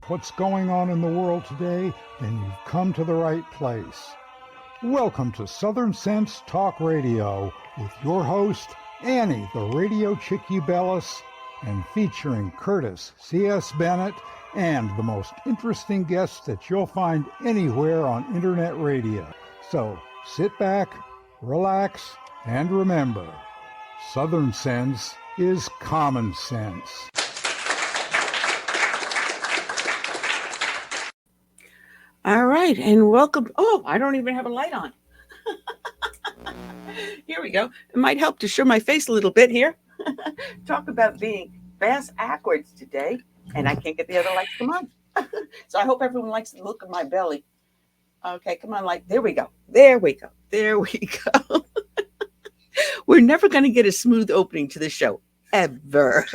what's going on in the world today, then you've come to the right place. Welcome to Southern Sense Talk Radio with your host, Annie, the Radio Chick-A-Dee, and featuring Curtis C.S. Bennett and the most interesting guests that you'll find anywhere on Internet radio. So sit back, relax, and remember, Southern Sense is common sense. All right, and welcome. Oh, I don't even have a light on. Here we go. It might help to show my face a little bit here. Talk about being bass backwards today, and I can't get the other lights to come on. So I hope everyone likes the look of my belly. Okay, come on, light. There we go. There we go. There we go. We're never going to get a smooth opening to the show, ever.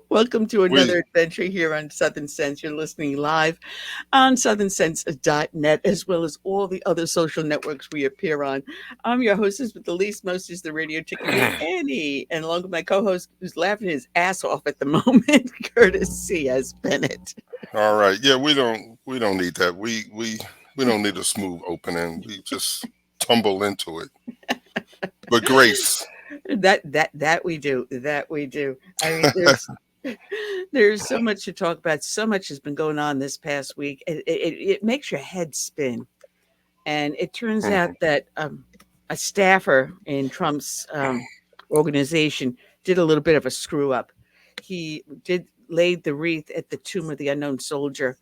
Welcome to another adventure here on Southern Sense. You're listening live on southernsense.net, as well as all the other social networks we appear on. I'm your hostess with the least most is the Radio Chick-A-Dee, Annie, and along with my co-host who's laughing his ass off at the moment, Curtis C.S. Bennett. All right. Yeah, we don't need that. We don't need a smooth opening. We just tumble into it. But grace. That we do. I mean, there's so much to talk about. So much has been going on this past week. It makes your head spin. And it turns out that a staffer in Trump's organization did a little bit of a screw up. He laid the wreath at the tomb of the unknown soldier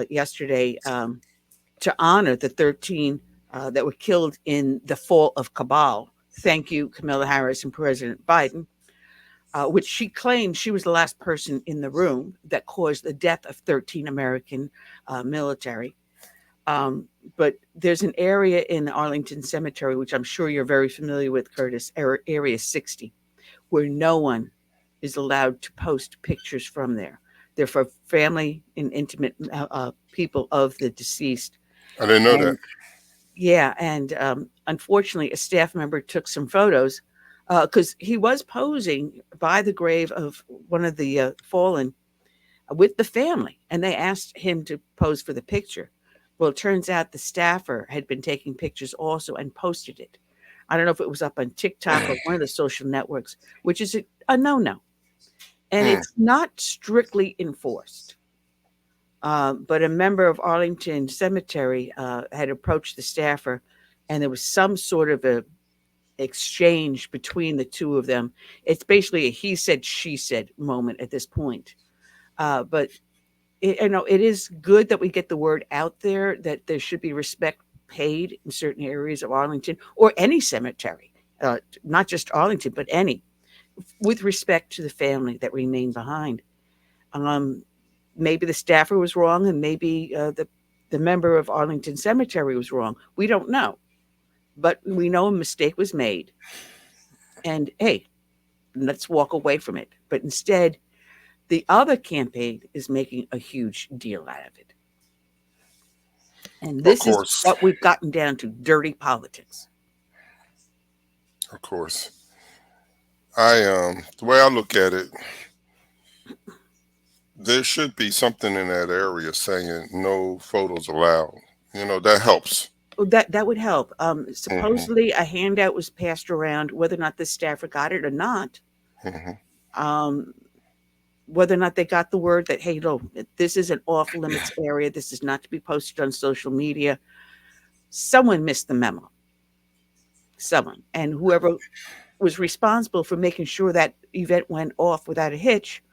yesterday to honor the 13 that were killed in the fall of Kabul. Thank you, Kamala Harris and President Biden, which she claimed she was the last person in the room that caused the death of 13 American military. But there's an area in Arlington Cemetery, which I'm sure you're very familiar with, Curtis, Area 60, where no one is allowed to post pictures from there. They're for family and intimate people of the deceased. I didn't know that. Yeah, and unfortunately, a staff member took some photos because he was posing by the grave of one of the fallen with the family, and they asked him to pose for the picture. Well, it turns out the staffer had been taking pictures also and posted it. I don't know if it was up on TikTok or one of the social networks, which is a no-no. And it's not strictly enforced. But a member of Arlington Cemetery had approached the staffer, and there was some sort of a exchange between the two of them. It's basically a he said, she said moment at this point. But it is good that we get the word out there that there should be respect paid in certain areas of Arlington or any cemetery, not just Arlington, but any, with respect to the family that remain behind. Maybe the staffer was wrong, and maybe the member of Arlington Cemetery was wrong. We don't know. But we know a mistake was made. And, hey, let's walk away from it. But instead, the other campaign is making a huge deal out of it. And this is what we've gotten down to, dirty politics. Of course. The way I look at it, there should be something in that area saying no photos allowed. That helps. That would help. Supposedly a handout was passed around, whether or not the staffer got it or not. Whether or not they got the word that, hey, no, this is an off-limits area. This is not to be posted on social media. Someone missed the memo. Someone. And whoever was responsible for making sure that event went off without a hitch,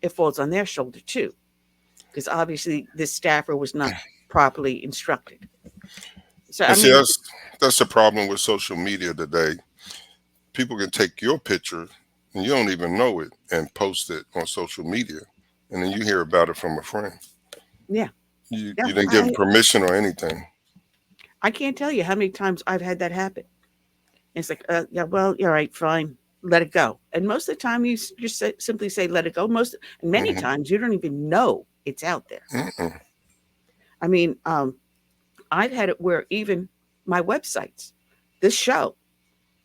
it falls on their shoulder too, because obviously this staffer was not properly instructed. So that's the problem with social media today. People can take your picture and you don't even know it and post it on social media, and then you hear about it from a friend. Yeah, you didn't give permission or anything. I can't tell you how many times I've had that happen. It's like, yeah, well, you're right, fine. Let it go. And most of the time you just simply say, let it go. Many times you don't even know it's out there. I mean, I've had it where even my websites, this show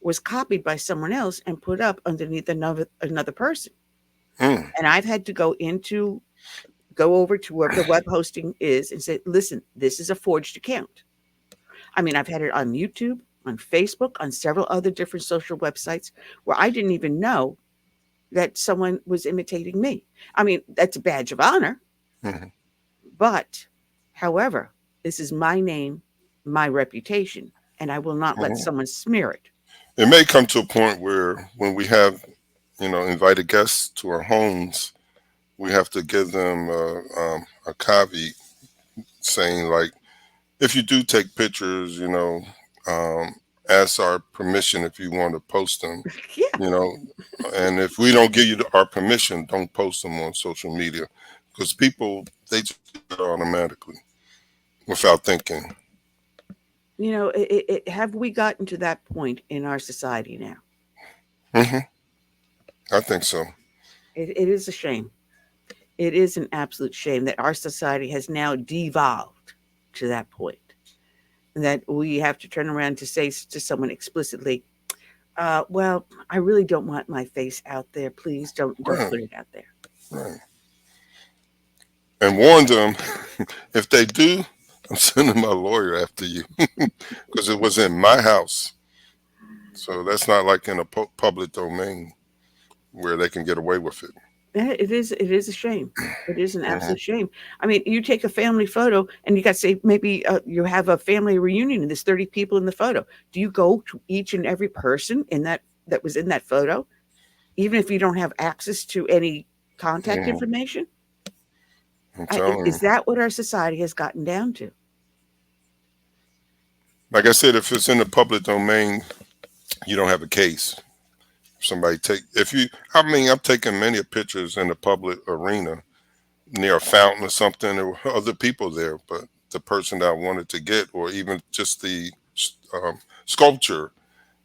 was copied by someone else and put up underneath another person. And I've had to go into go over to wherever the web hosting is and say, listen, this is a forged account. I mean, I've had it on YouTube, on Facebook, on several other different social websites where I didn't even know that someone was imitating me. I mean, that's a badge of honor. Mm-hmm. But, however, this is my name, my reputation, and I will not let someone smear it. It may come to a point where when we have, invited guests to our homes, we have to give them a caveat saying, like, if you do take pictures, ask our permission if you want to post them, Yeah. And if we don't give you our permission, don't post them on social media, because people, they just do it automatically without thinking. Have we gotten to that point in our society now? Mm-hmm. I think so. It is a shame. It is an absolute shame that our society has now devolved to that point, that we have to turn around to say to someone explicitly, well, I really don't want my face out there. Please don't Right. put it out there. Right. And warn them, if they do, I'm sending my lawyer after you, because it was in my house. So that's not like in a public domain where they can get away with it. It is a shame. It is an absolute shame. I mean, you take a family photo and you got to say, maybe you have a family reunion and there's 30 people in the photo. Do you go to each and every person that was in that photo, even if you don't have access to any contact information? Is that what our society has gotten down to? Like I said, if it's in the public domain, you don't have a case. Somebody I've taken many pictures in the public arena near a fountain or something. There were other people there, but the person that I wanted to get, or even just the sculpture,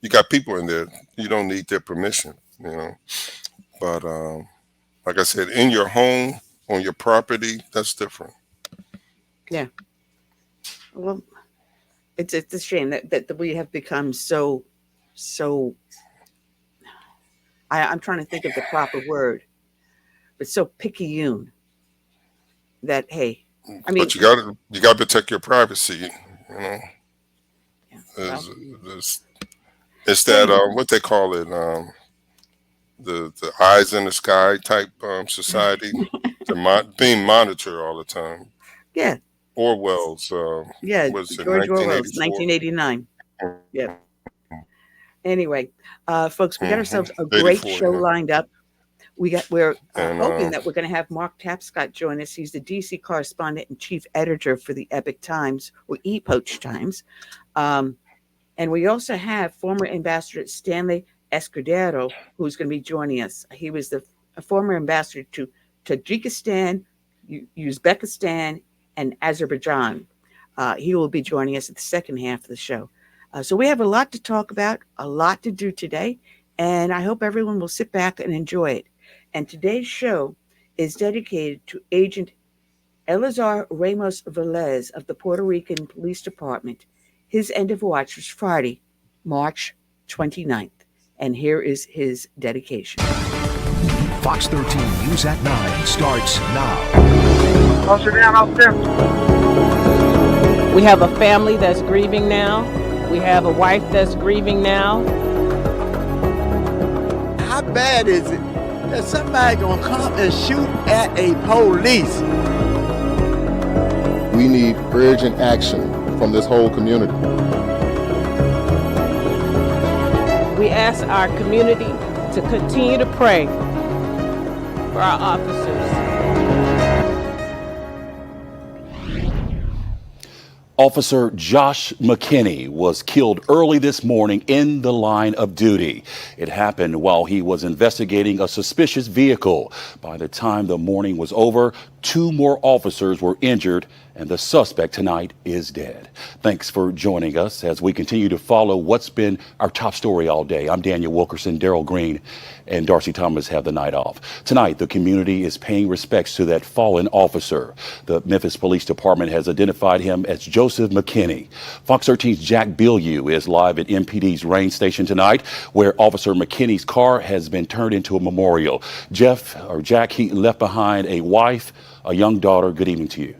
you got people in there. You don't need their permission, But like I said, in your home, on your property, that's different. Yeah. Well, it's a shame that we have become so. I'm trying to think of the proper word, but so picayune that, hey, I mean, but you got to protect your privacy, Yeah, well, It's that what they call it, the eyes in the sky type society, being monitored all the time. Yeah. Orwell's. Yeah. Was it George Orwell's 1984? 1989. Yeah. Anyway, folks, we got ourselves a great 84, show yeah. lined up. We're And, hoping that we're going to have Mark Tapscott join us. He's the DC correspondent and chief editor for the Epoch Times, or Epoch Times. And we also have former Ambassador Stanley Escudero, who's going to be joining us. He was the former ambassador to Tajikistan, Uzbekistan, and Azerbaijan. He will be joining us at the second half of the show. So we have a lot to talk about, a lot to do today, and I hope everyone will sit back and enjoy it. And today's show is dedicated to Agent Eliezer Ramos-Velez of the Puerto Rican Police Department. His end of watch was Friday, March 29th. And here is his dedication. Fox 13 News at 9 starts now. We have a family that's grieving now. We have a wife that's grieving now. How bad is it that somebody gonna come and shoot at a police? We need urgent action from this whole community. We ask our community to continue to pray for our officers. Officer Josh McKinney was killed early this morning in the line of duty. It happened while he was investigating a suspicious vehicle. By the time the morning was over, 2 more officers were injured and the suspect tonight is dead. Thanks for joining us as we continue to follow what's been our top story all day. I'm Daniel Wilkerson. Daryl Green and Darcy Thomas have the night off. Tonight, the community is paying respects to that fallen officer. The Memphis Police Department has identified him as Joseph McKinney. Fox 13's Jack Bilyeu is live at MPD's Rain Station tonight, where Officer McKinney's car has been turned into a memorial. Jack, he left behind a wife, a young daughter. Good evening to you.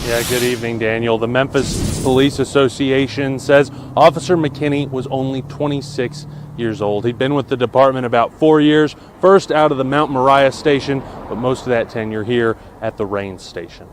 Yeah, good evening, Daniel. The Memphis Police Association says Officer McKinney was only 26 years old. He'd been with the department about 4 years, first out of the Mount Moriah station, but most of that tenure here at the Rain station.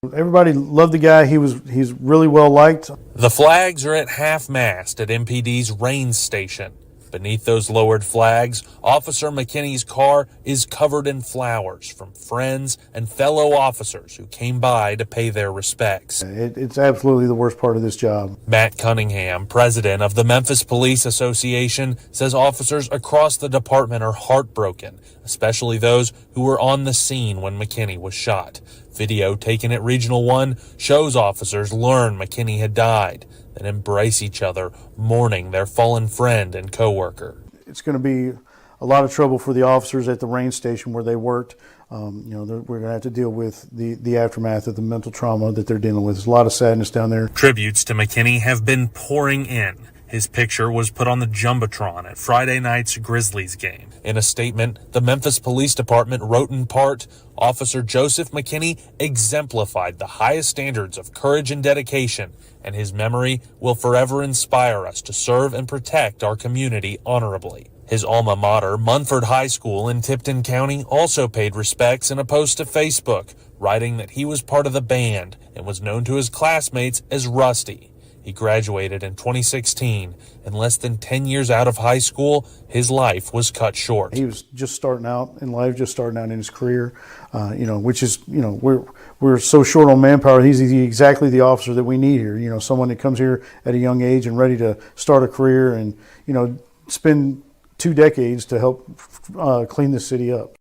Everybody loved the guy. He's really well liked. The flags are at half-mast at MPD's Rain station. Beneath those lowered flags, Officer McKinney's car is covered in flowers from friends and fellow officers who came by to pay their respects. It's absolutely the worst part of this job. Matt Cunningham, president of the Memphis Police Association, says officers across the department are heartbroken, especially those who were on the scene when McKinney was shot. Video taken at Regional 1 shows officers learn McKinney had died, then embrace each other, mourning their fallen friend and coworker. It's going to be a lot of trouble for the officers at the Rain station where they worked. We're going to have to deal with the aftermath of the mental trauma that they're dealing with. There's a lot of sadness down there. Tributes to McKinney have been pouring in. His picture was put on the Jumbotron at Friday night's Grizzlies game. In a statement, the Memphis Police Department wrote in part, Officer Joseph McKinney exemplified the highest standards of courage and dedication, and his memory will forever inspire us to serve and protect our community honorably. His alma mater, Munford High School in Tipton County, also paid respects in a post to Facebook, writing that he was part of the band and was known to his classmates as Rusty. He graduated in 2016, and less than 10 years out of high school, his life was cut short. He was just starting out in life, just starting out in his career, which is, we're so short on manpower. He's exactly the officer that we need here. Someone that comes here at a young age and ready to start a career and, spend 2 decades to help clean this city up.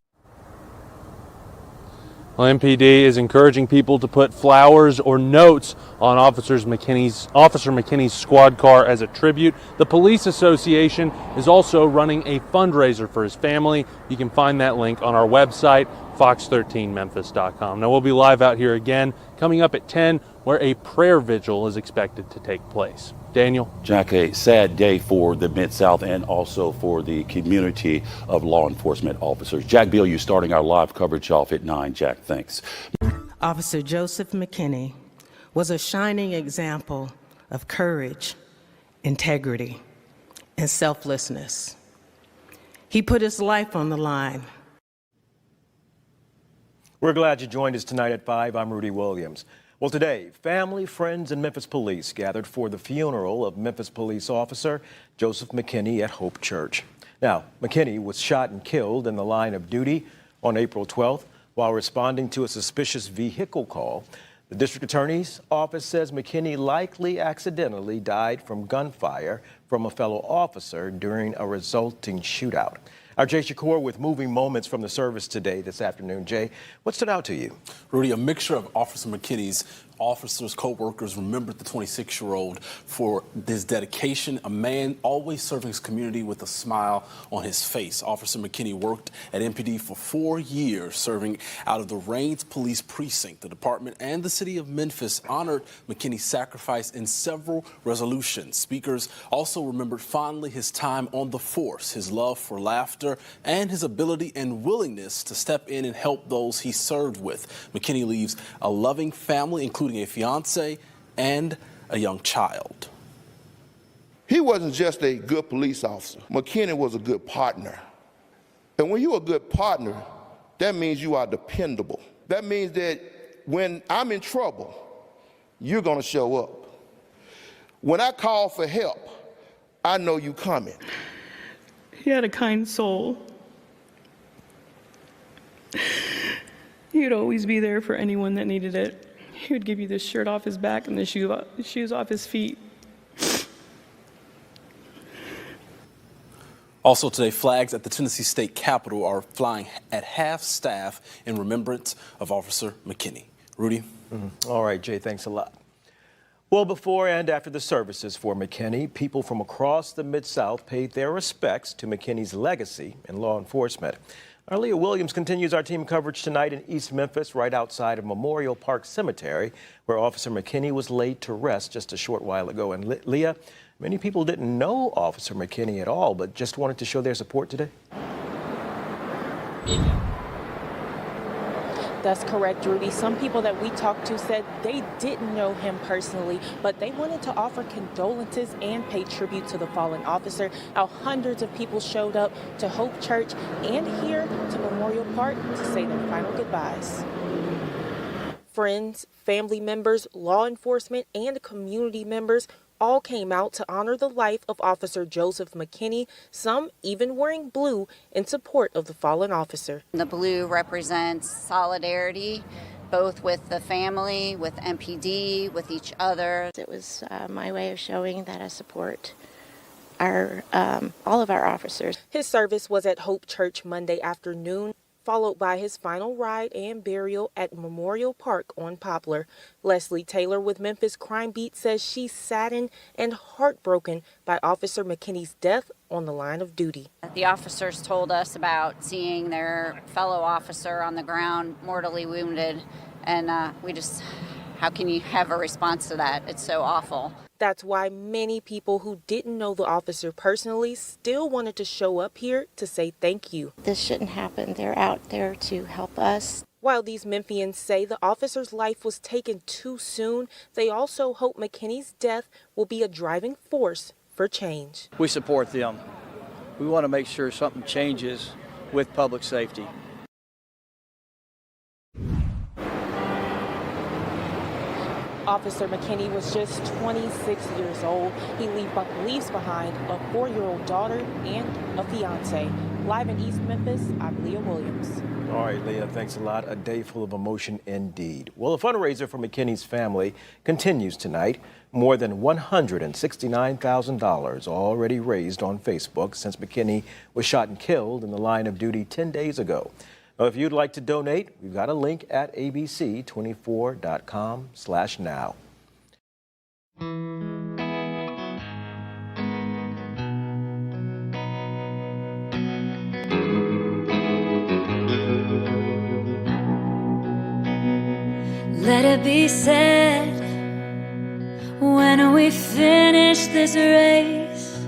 Well, MPD is encouraging people to put flowers or notes on Officer McKinney's squad car as a tribute. The Police Association is also running a fundraiser for his family. You can find that link on our website, fox13memphis.com. Now, we'll be live out here again coming up at 10, where a prayer vigil is expected to take place. Daniel? Jack, a sad day for the Mid-South and also for the community of law enforcement officers. Jack Bilyeu starting our live coverage off at 9. Jack, thanks. Officer Joseph McKinney was a shining example of courage, integrity, and selflessness. He put his life on the line. We're glad you joined us tonight at 5. I'm Rudy Williams. Well, today, family, friends, and Memphis police gathered for the funeral of Memphis police officer Joseph McKinney at Hope Church. Now, McKinney was shot and killed in the line of duty on April 12th while responding to a suspicious vehicle call. The district attorney's office says McKinney likely accidentally died from gunfire from a fellow officer during a resulting shootout. Our Jay Shakur with moving moments from the service today, this afternoon. Jay, what stood out to you? Rudy, a mixture of Officer McKinney's officers, co-workers remembered the 26-year-old for his dedication, a man always serving his community with a smile on his face. Officer McKinney worked at MPD for 4 years, serving out of the Rains Police Precinct. The department and the city of Memphis honored McKinney's sacrifice in several resolutions. Speakers also remembered fondly his time on the force, his love for laughter, and his ability and willingness to step in and help those he served with. McKinney leaves a loving family, including a fiance and a young child. He wasn't just a good police officer. McKinney was a good partner. And when you're a good partner, that means you are dependable. That means that when I'm in trouble, you're going to show up. When I call for help, I know you coming. He had a kind soul. He would always be there for anyone that needed it. He would give you the shirt off his back and the shoes off his feet. Also today, flags at the Tennessee State Capitol are flying at half staff in remembrance of Officer McKinney. Rudy? All right, Jay, thanks a lot. Well, before and after the services for McKinney, people from across the Mid-South paid their respects to McKinney's legacy in law enforcement. Our Leah Williams continues our team coverage tonight in East Memphis, right outside of Memorial Park Cemetery, where Officer McKinney was laid to rest just a short while ago. And Leah, many people didn't know Officer McKinney at all, but just wanted to show their support today. That's correct, Rudy. Some people that we talked to said they didn't know him personally, but they wanted to offer condolences and pay tribute to the fallen officer. Now, hundreds of people showed up to Hope Church and here to Memorial Park to say their final goodbyes. Friends, family members, law enforcement, and community members all came out to honor the life of Officer Joseph McKinney, some even wearing blue in support of the fallen officer. The blue represents solidarity, both with the family, with MPD, with each other. It was my way of showing that I support all of our officers. His service was at Hope Church Monday afternoon, followed by his final ride and burial at Memorial Park on Poplar. Leslie Taylor with Memphis Crime Beat says she's saddened and heartbroken by Officer McKinney's death on the line of duty. The officers told us about seeing their fellow officer on the ground mortally wounded, and how can you have a response to that? It's so awful. That's why many people who didn't know the officer personally still wanted to show up here to say thank you. This shouldn't happen. They're out there to help us. While these Memphians say the officer's life was taken too soon, they also hope McKinney's death will be a driving force for change. We support them. We want to make sure something changes with public safety. Officer McKinney was just 26 years old. He leaves behind a 4-year-old daughter and a fiance. Live in East Memphis, I'm Leah Williams. All right, Leah, thanks a lot. A day full of emotion indeed. Well, a fundraiser for McKinney's family continues tonight. More than $169,000 already raised on Facebook since McKinney was shot and killed in the line of duty 10 days ago. Now, if you'd like to donate, we've got a link at abc24.com/now. Let it be said, when we finish this race,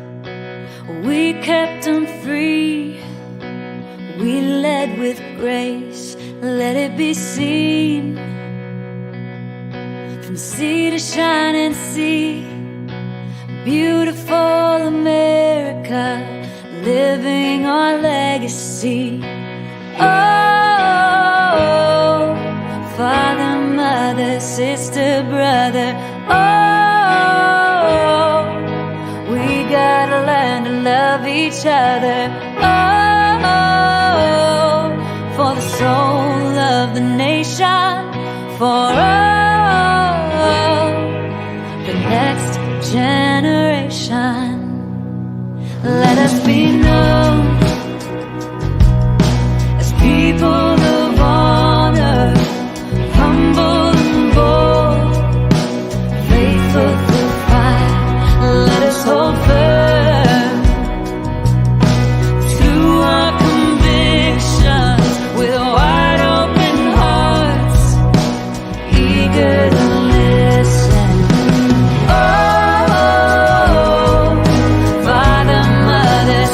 we kept them free. We led with grace, let it be seen, from sea to shining sea, beautiful America, living our legacy. Oh, father, mother, sister, brother, oh, we gotta learn to love each other. Oh, for the soul of the nation, for the next generation. Let us be known as people of honor, humble and bold, faithful through fire. Let us hold firm to our convictions with wide open hearts, eager to listen. Oh, Father, Mother,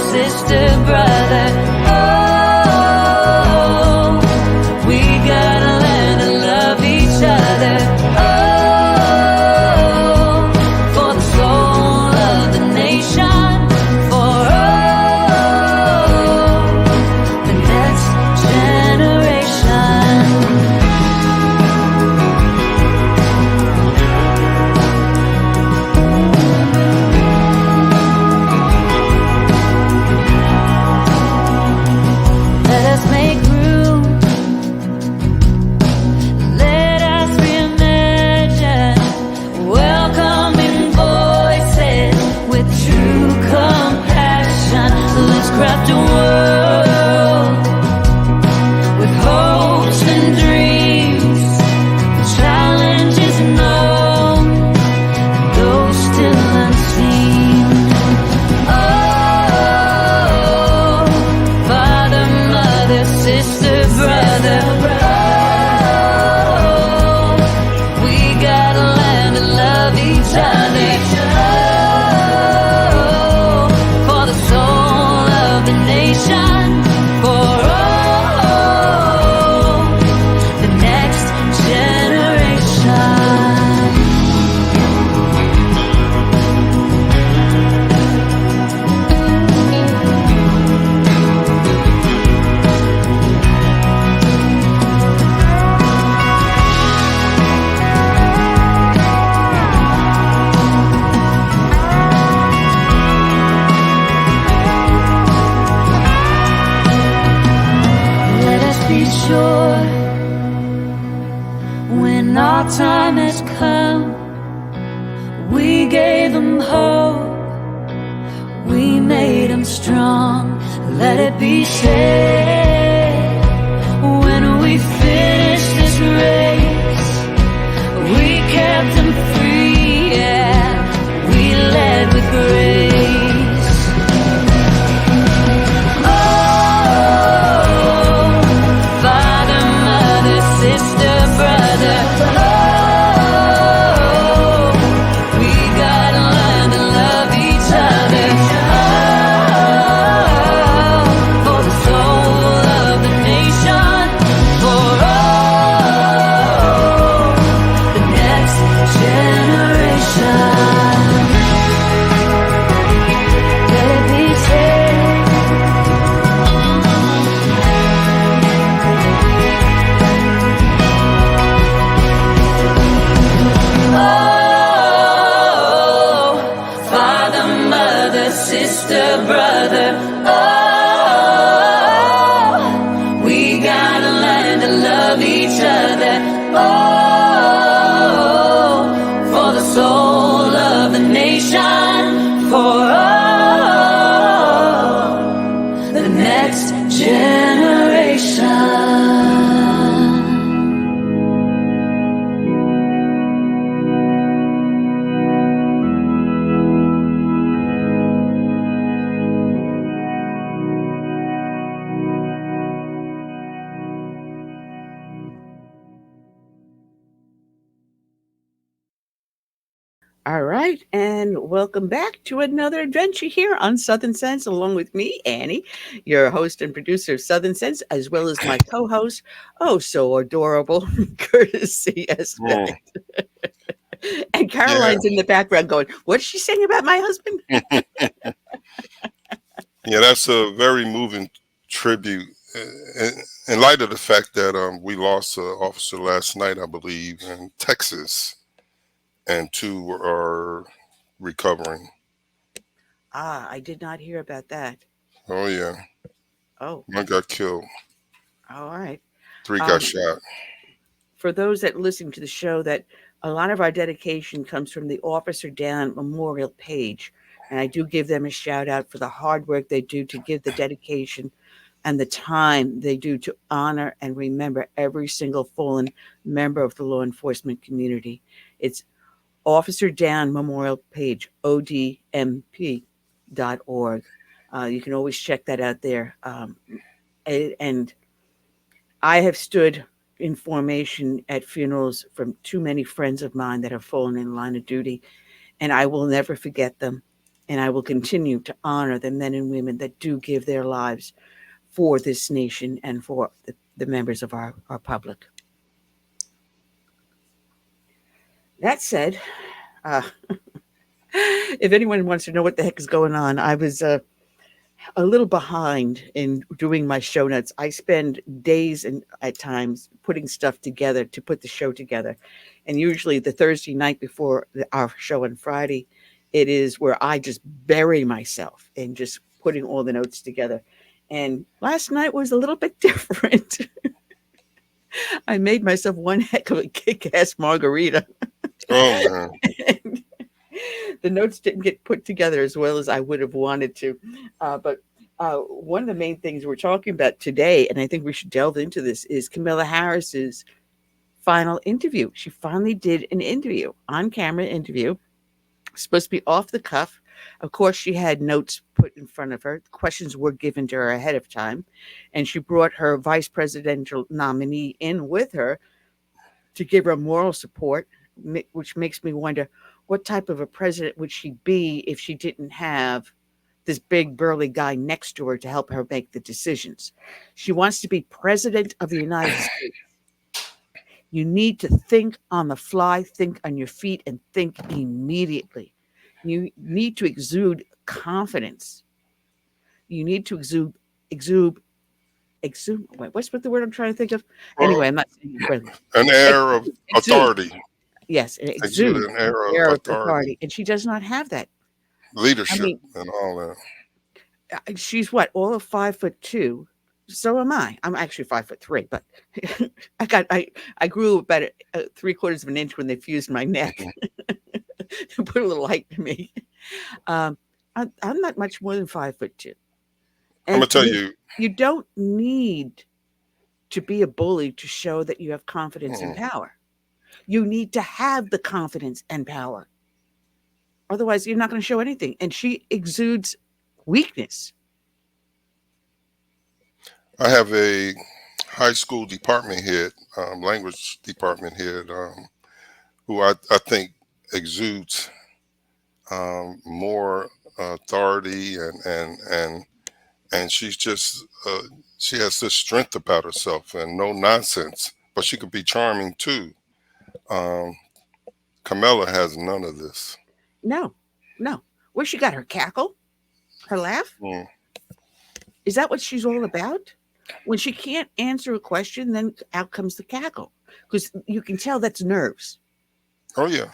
sure when our time has come, we gave them hope, we made them strong. Let it be said, when we finish this race, we kept them free, yeah, we led with grace. All right, and welcome back to another adventure here on Southern Sense, along with me, Annie, your host and producer of Southern Sense, as well as my co-host, oh so adorable, Courtesy S. Bennett. And Caroline's in the background going, what's she saying about my husband? Yeah, that's a very moving tribute. In light of the fact that we lost an officer last night, I believe, in Texas, and 2 are recovering. Ah, I did not hear about that. Oh, yeah. Oh. 1 got killed. All right. 3 got shot. For those that listen to the show, that a lot of our dedication comes from the Officer Down Memorial page. And I do give them a shout out for the hard work they do to give the dedication and the time they do to honor and remember every single fallen member of the law enforcement community. It's Officer Down Memorial page, odmp.org. You can always check that out there. And I have stood in formation at funerals from too many friends of mine that have fallen in line of duty, and I will never forget them. And I will continue to honor the men and women that do give their lives for this nation and for the members of our public. That said, if anyone wants to know what the heck is going on, I was a little behind in doing my show notes. I spend days and at times putting stuff together to put the show together. And usually the Thursday night before our show on Friday, it is where I just bury myself in just putting all the notes together. And last night was a little bit different. I made myself one heck of a kick-ass margarita. Oh, man. The notes didn't get put together as well as I would have wanted to. But one of the main things we're talking about today, and I think we should delve into this, is Kamala Harris's final interview. She finally did an interview, on-camera interview, supposed to be off the cuff. Of course, she had notes put in front of her. Questions were given to her ahead of time. And she brought her vice presidential nominee in with her to give her moral support, which makes me wonder, what type of a president would she be if she didn't have this big burly guy next to her to help her make the decisions? She wants to be president of the United States. You need to think on the fly, think on your feet, and think immediately. You need to exude confidence. You need to exude. Wait, what's the word I'm trying to think of? Anyway, I'm not saying it. An air of authority. Yes, exude an air of authority. And she does not have that. Leadership and all that. She's what, all of 5'2", so am I. I'm actually 5'3", but I grew about 3/4 of an inch when they fused my neck to put a little height to me. I'm not much more than 5'2". I'm gonna tell you, you don't need to be a bully to show that you have confidence and power. You need to have the confidence and power. Otherwise, you're not going to show anything. And she exudes weakness. I have a high school department head, language department head, who I think exudes more authority and she's just she has this strength about herself and no nonsense, but she could be charming too. Camilla has none of this. No. Where she got her cackle, her laugh? Is that what she's all about? When she can't answer a question, then out comes the cackle, because you can tell that's nerves. Oh yeah,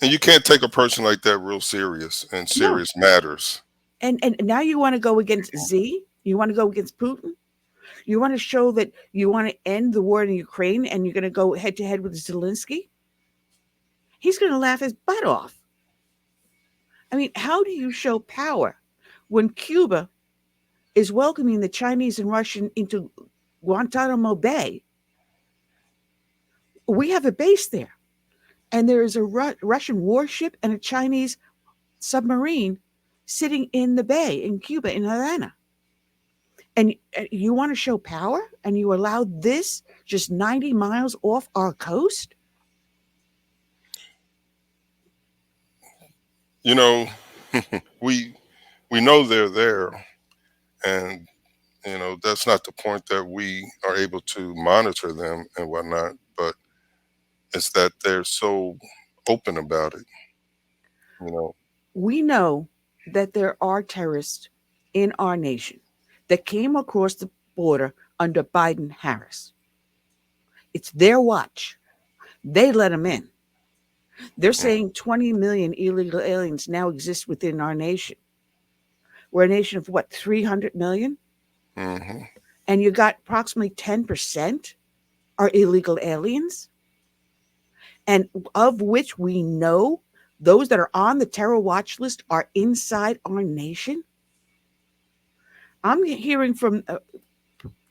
and you can't take a person like that real serious, and serious matters. And now you want to go against Z? You want to go against Putin? You want to show that you want to end the war in Ukraine, and you're going to go head to head with Zelensky? He's going to laugh his butt off. I mean, how do you show power when Cuba is welcoming the Chinese and Russian into Guantanamo Bay? We have a base there, and there is a Russian warship and a Chinese submarine sitting in the bay in Cuba, in Havana. And you want to show power, and you allow this just 90 miles off our coast? You know, we know they're there, and you know that's not the point that we are able to monitor them and whatnot, but it's that they're so open about it. You know, we know that there are terrorists in our nation that came across the border under Biden-Harris. It's their watch. They let them in. They're saying 20 million illegal aliens now exist within our nation. We're a nation of what, 300 million? Mm-hmm. And you got approximately 10% are illegal aliens, and of which we know those that are on the terror watch list are inside our nation. I'm hearing from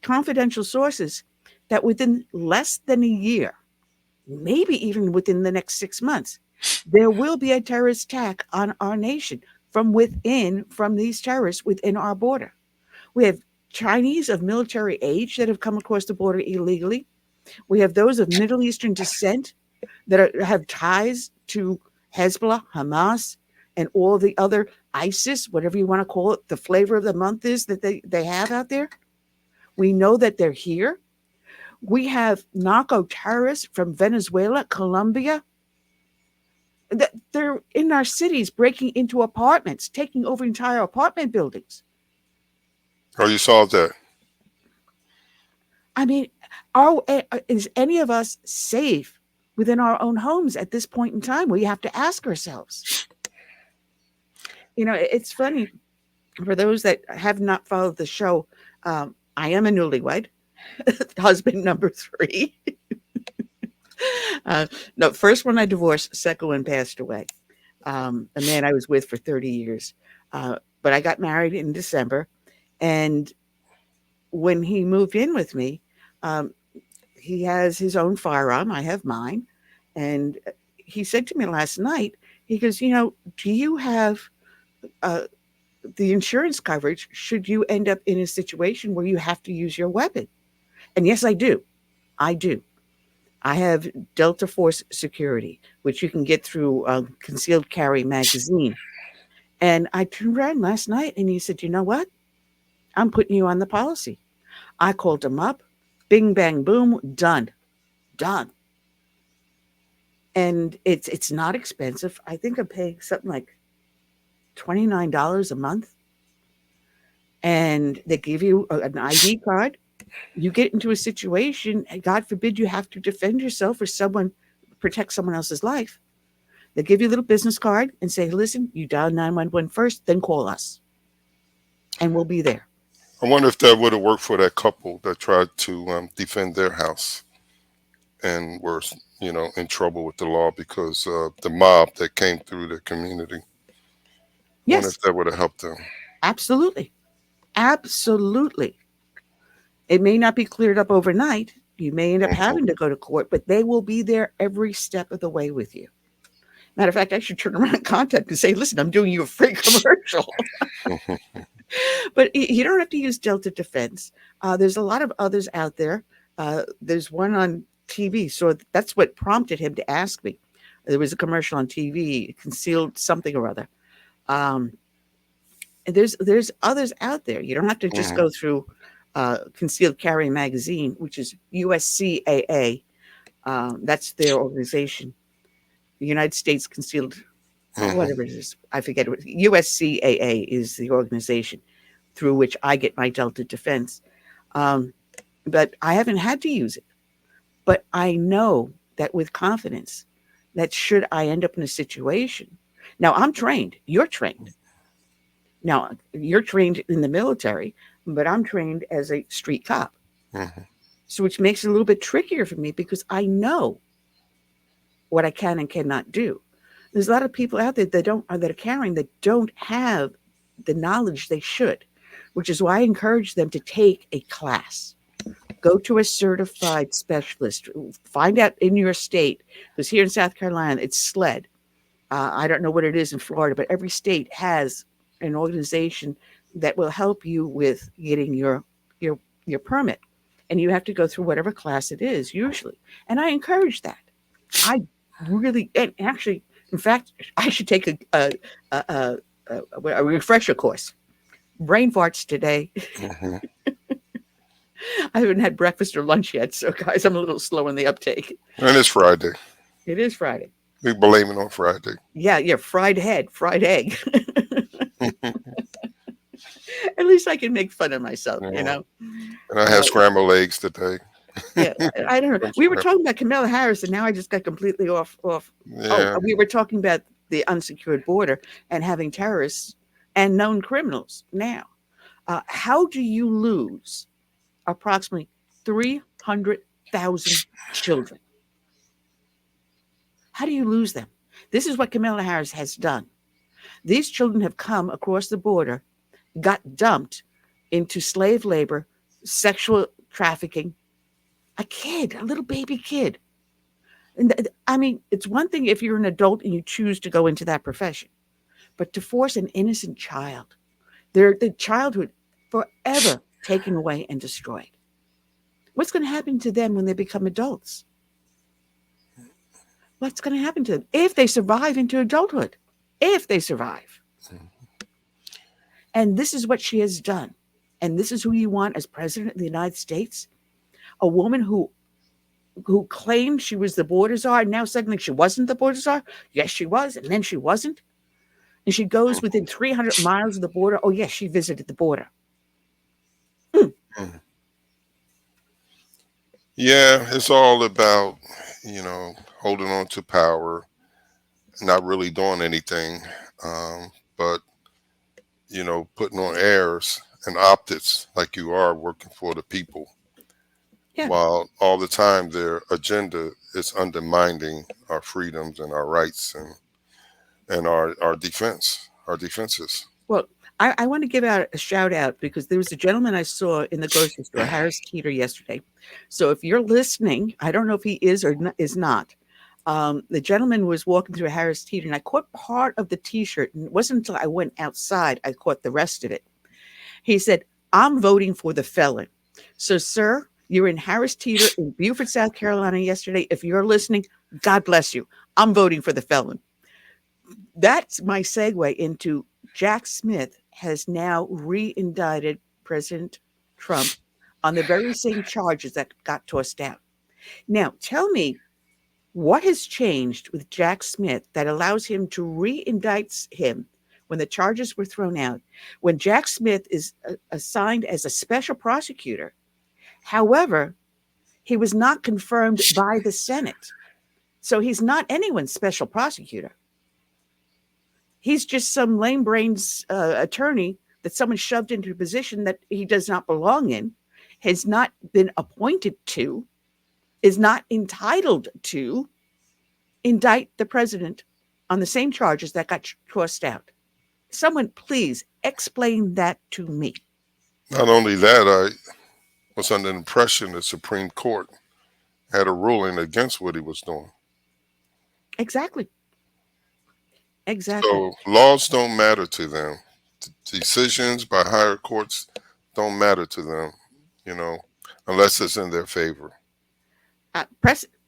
confidential sources that within less than a year, maybe even within the next 6 months, there will be a terrorist attack on our nation from within, from these terrorists within our border. We have Chinese of military age that have come across the border illegally. We have those of Middle Eastern descent that have ties to Hezbollah, Hamas, and all the other ISIS, whatever you want to call it, the flavor of the month is that they have out there. We know that they're here. We have narco terrorists from Venezuela, Colombia. They're in our cities, breaking into apartments, taking over entire apartment buildings. Oh, you saw that? I mean, is any of us safe within our own homes at this point in time? We have to ask ourselves. You know, it's funny, for those that have not followed the show, I am a newlywed, husband number 3. No, first one I divorced, second one passed away. A man I was with for 30 years. But I got married in December, and when he moved in with me, he has his own firearm. I have mine. And he said to me last night, he goes, you know, do you have the insurance coverage should you end up in a situation where you have to use your weapon? And yes, I do. I do. I have Delta Force Security, which you can get through Concealed Carry Magazine. And I turned around last night and he said, you know what? I'm putting you on the policy. I called him up. Bing, bang, boom. Done. And it's not expensive. I think I'm paying something like $29 a month. And they give you an ID card. You get into a situation, and God forbid you have to defend yourself or someone protect someone else's life. They give you a little business card and say, listen, you dial 911 first, then call us. And we'll be there. I wonder if that would have worked for that couple that tried to defend their house and were, in trouble with the law because of the mob that came through the community. I wonder Yes, if that would have helped them. absolutely. Absolutely. It may not be cleared up overnight. You may end up having to go to court, but they will be there every step of the way with you. Matter of fact, I should turn around and contact and say, listen, I'm doing you a free commercial. But you don't have to use Delta Defense. There's a lot of others out there. There's one on TV. So that's what prompted him to ask me. There was a commercial on TV, concealed something or other. And there's others out there. You don't have to just go through Concealed Carry Magazine, which is USCAA. That's their organization. The United States Concealed, whatever it is, I forget what. USCAA is the organization through which I get my Delta Defense. But I haven't had to use it. But I know that with confidence that should I end up in a situation. Now, I'm trained. You're trained. Now, you're trained in the military, but I'm trained as a street cop. So which makes it a little bit trickier for me because I know what I can and cannot do. There's a lot of people out there that are carrying that don't have the knowledge they should, which is why I encourage them to take a class. Go to a certified specialist. Find out in your state, because here in South Carolina, it's SLED. I don't know what it is in Florida, but every state has an organization that will help you with getting your permit. And you have to go through whatever class it is, usually. And I encourage that. I really, and actually, in fact, I should take a refresher course. Brain farts today. I haven't had breakfast or lunch yet, so guys, I'm a little slow in the uptake. And it's Friday. It is Friday. We blame it on Friday. Yeah, fried head, fried egg. At least I can make fun of myself, And I had scrambled eggs today. Yeah, I don't know. We were talking about Kamala Harris, and now I just got completely off. Yeah. Oh, we were talking about the unsecured border and having terrorists and known criminals. Now, how do you lose approximately 300,000 children? How do you lose them? This is what Kamala Harris has done. These children have come across the border, got dumped into slave labor, sexual trafficking. A little baby kid. And I mean, it's one thing if you're an adult and you choose to go into that profession, but to force an innocent child, their childhood forever taken away and destroyed. What's going to happen to them when they become adults? What's going to happen to them if they survive into adulthood? If they survive. And this is what she has done. And this is who you want as president of the United States? A woman who claimed she was the border czar, and now suddenly she wasn't the border czar? Yes, she was, and then she wasn't. And she goes within 300 miles of the border. Oh, yes, she visited the border. Yeah, it's all about, holding on to power, not really doing anything, but, putting on airs and optics like you are working for the people. Yeah. While all the time their agenda is undermining our freedoms and our rights and our defenses. Well, I want to give out a shout out because there was a gentleman I saw in the grocery store, Harris Teeter, yesterday. So if you're listening, I don't know if he is or is not. The gentleman was walking through Harris Teeter, and I caught part of the T-shirt, and it wasn't until I went outside I caught the rest of it. He said, "I'm voting for the felon." So, sir, you're in Harris Teeter in Beaufort, South Carolina yesterday. If you're listening, God bless you. I'm voting for the felon. That's my segue into Jack Smith has now re-indicted President Trump on the very same charges that got tossed out. Now, tell me what has changed with Jack Smith that allows him to re-indict him when the charges were thrown out, when Jack Smith is assigned as a special prosecutor. However, he was not confirmed by the Senate. So he's not anyone's special prosecutor. He's just some lame brains attorney that someone shoved into a position that he does not belong in, has not been appointed to, is not entitled to indict the president on the same charges that got tossed out. Someone please explain that to me. Not only that, I was under the impression the Supreme Court had a ruling against what he was doing. Exactly. Exactly. So laws don't matter to them. Decisions by higher courts don't matter to them, unless it's in their favor.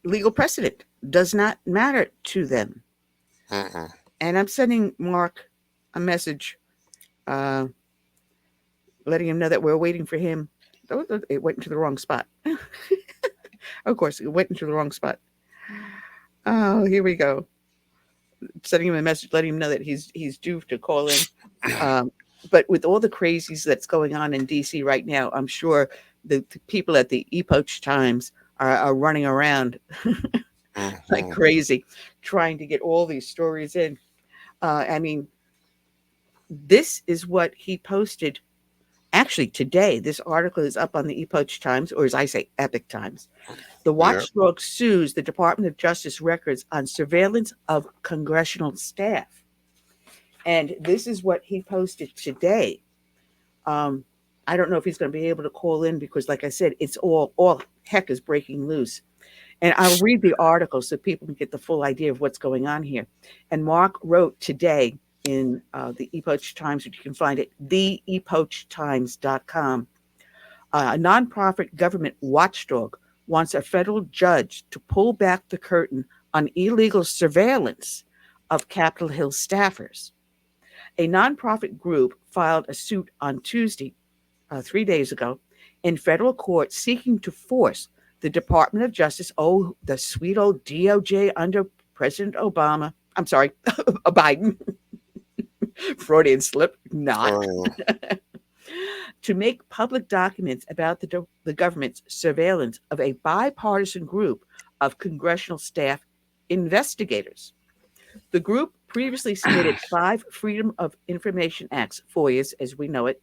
Legal precedent does not matter to them. Mm-mm. And I'm sending Mark a message, letting him know that we're waiting for him. It went into the wrong spot. Of course, it went into the wrong spot. Oh, here we go. Sending him a message, letting him know that he's due to call in. But with all the crazies that's going on in DC right now, I'm sure the people at the Epoch Times are running around like crazy, trying to get all these stories in. I mean, this is what he posted. Actually, today, this article is up on the Epoch Times, or as I say, Epic Times. The watchdog sues the Department of Justice records on surveillance of congressional staff. And this is what he posted today. I don't know if he's going to be able to call in because, like I said, it's all heck is breaking loose. And I'll read the article so people can get the full idea of what's going on here. And Mark wrote today in the Epoch Times, which you can find at theepochtimes.com. A nonprofit government watchdog wants a federal judge to pull back the curtain on illegal surveillance of Capitol Hill staffers. A nonprofit group filed a suit on Tuesday, 3 days ago, in federal court seeking to force the Department of Justice, the sweet old DOJ under President Obama, I'm sorry, Biden, Freudian slip, not, to make public documents about the government's surveillance of a bipartisan group of congressional staff investigators. The group previously submitted 5 Freedom of Information Acts, FOIAs as we know it,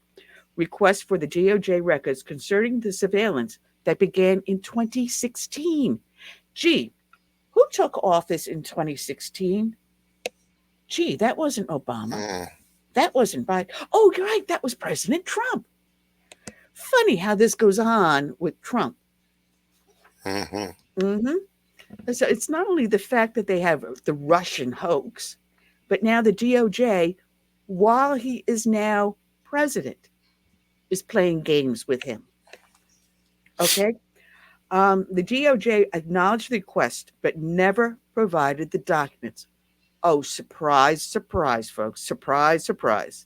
requests for the DOJ records concerning the surveillance that began in 2016. Gee, who took office in 2016? Gee, that wasn't Obama. That wasn't Biden. Oh, you're right. That was President Trump. Funny how this goes on with Trump. So it's not only the fact that they have the Russian hoax, but now the DOJ, while he is now president, is playing games with him. Okay? The DOJ acknowledged the request, but never provided the documents. Oh, surprise, surprise, folks. Surprise, surprise.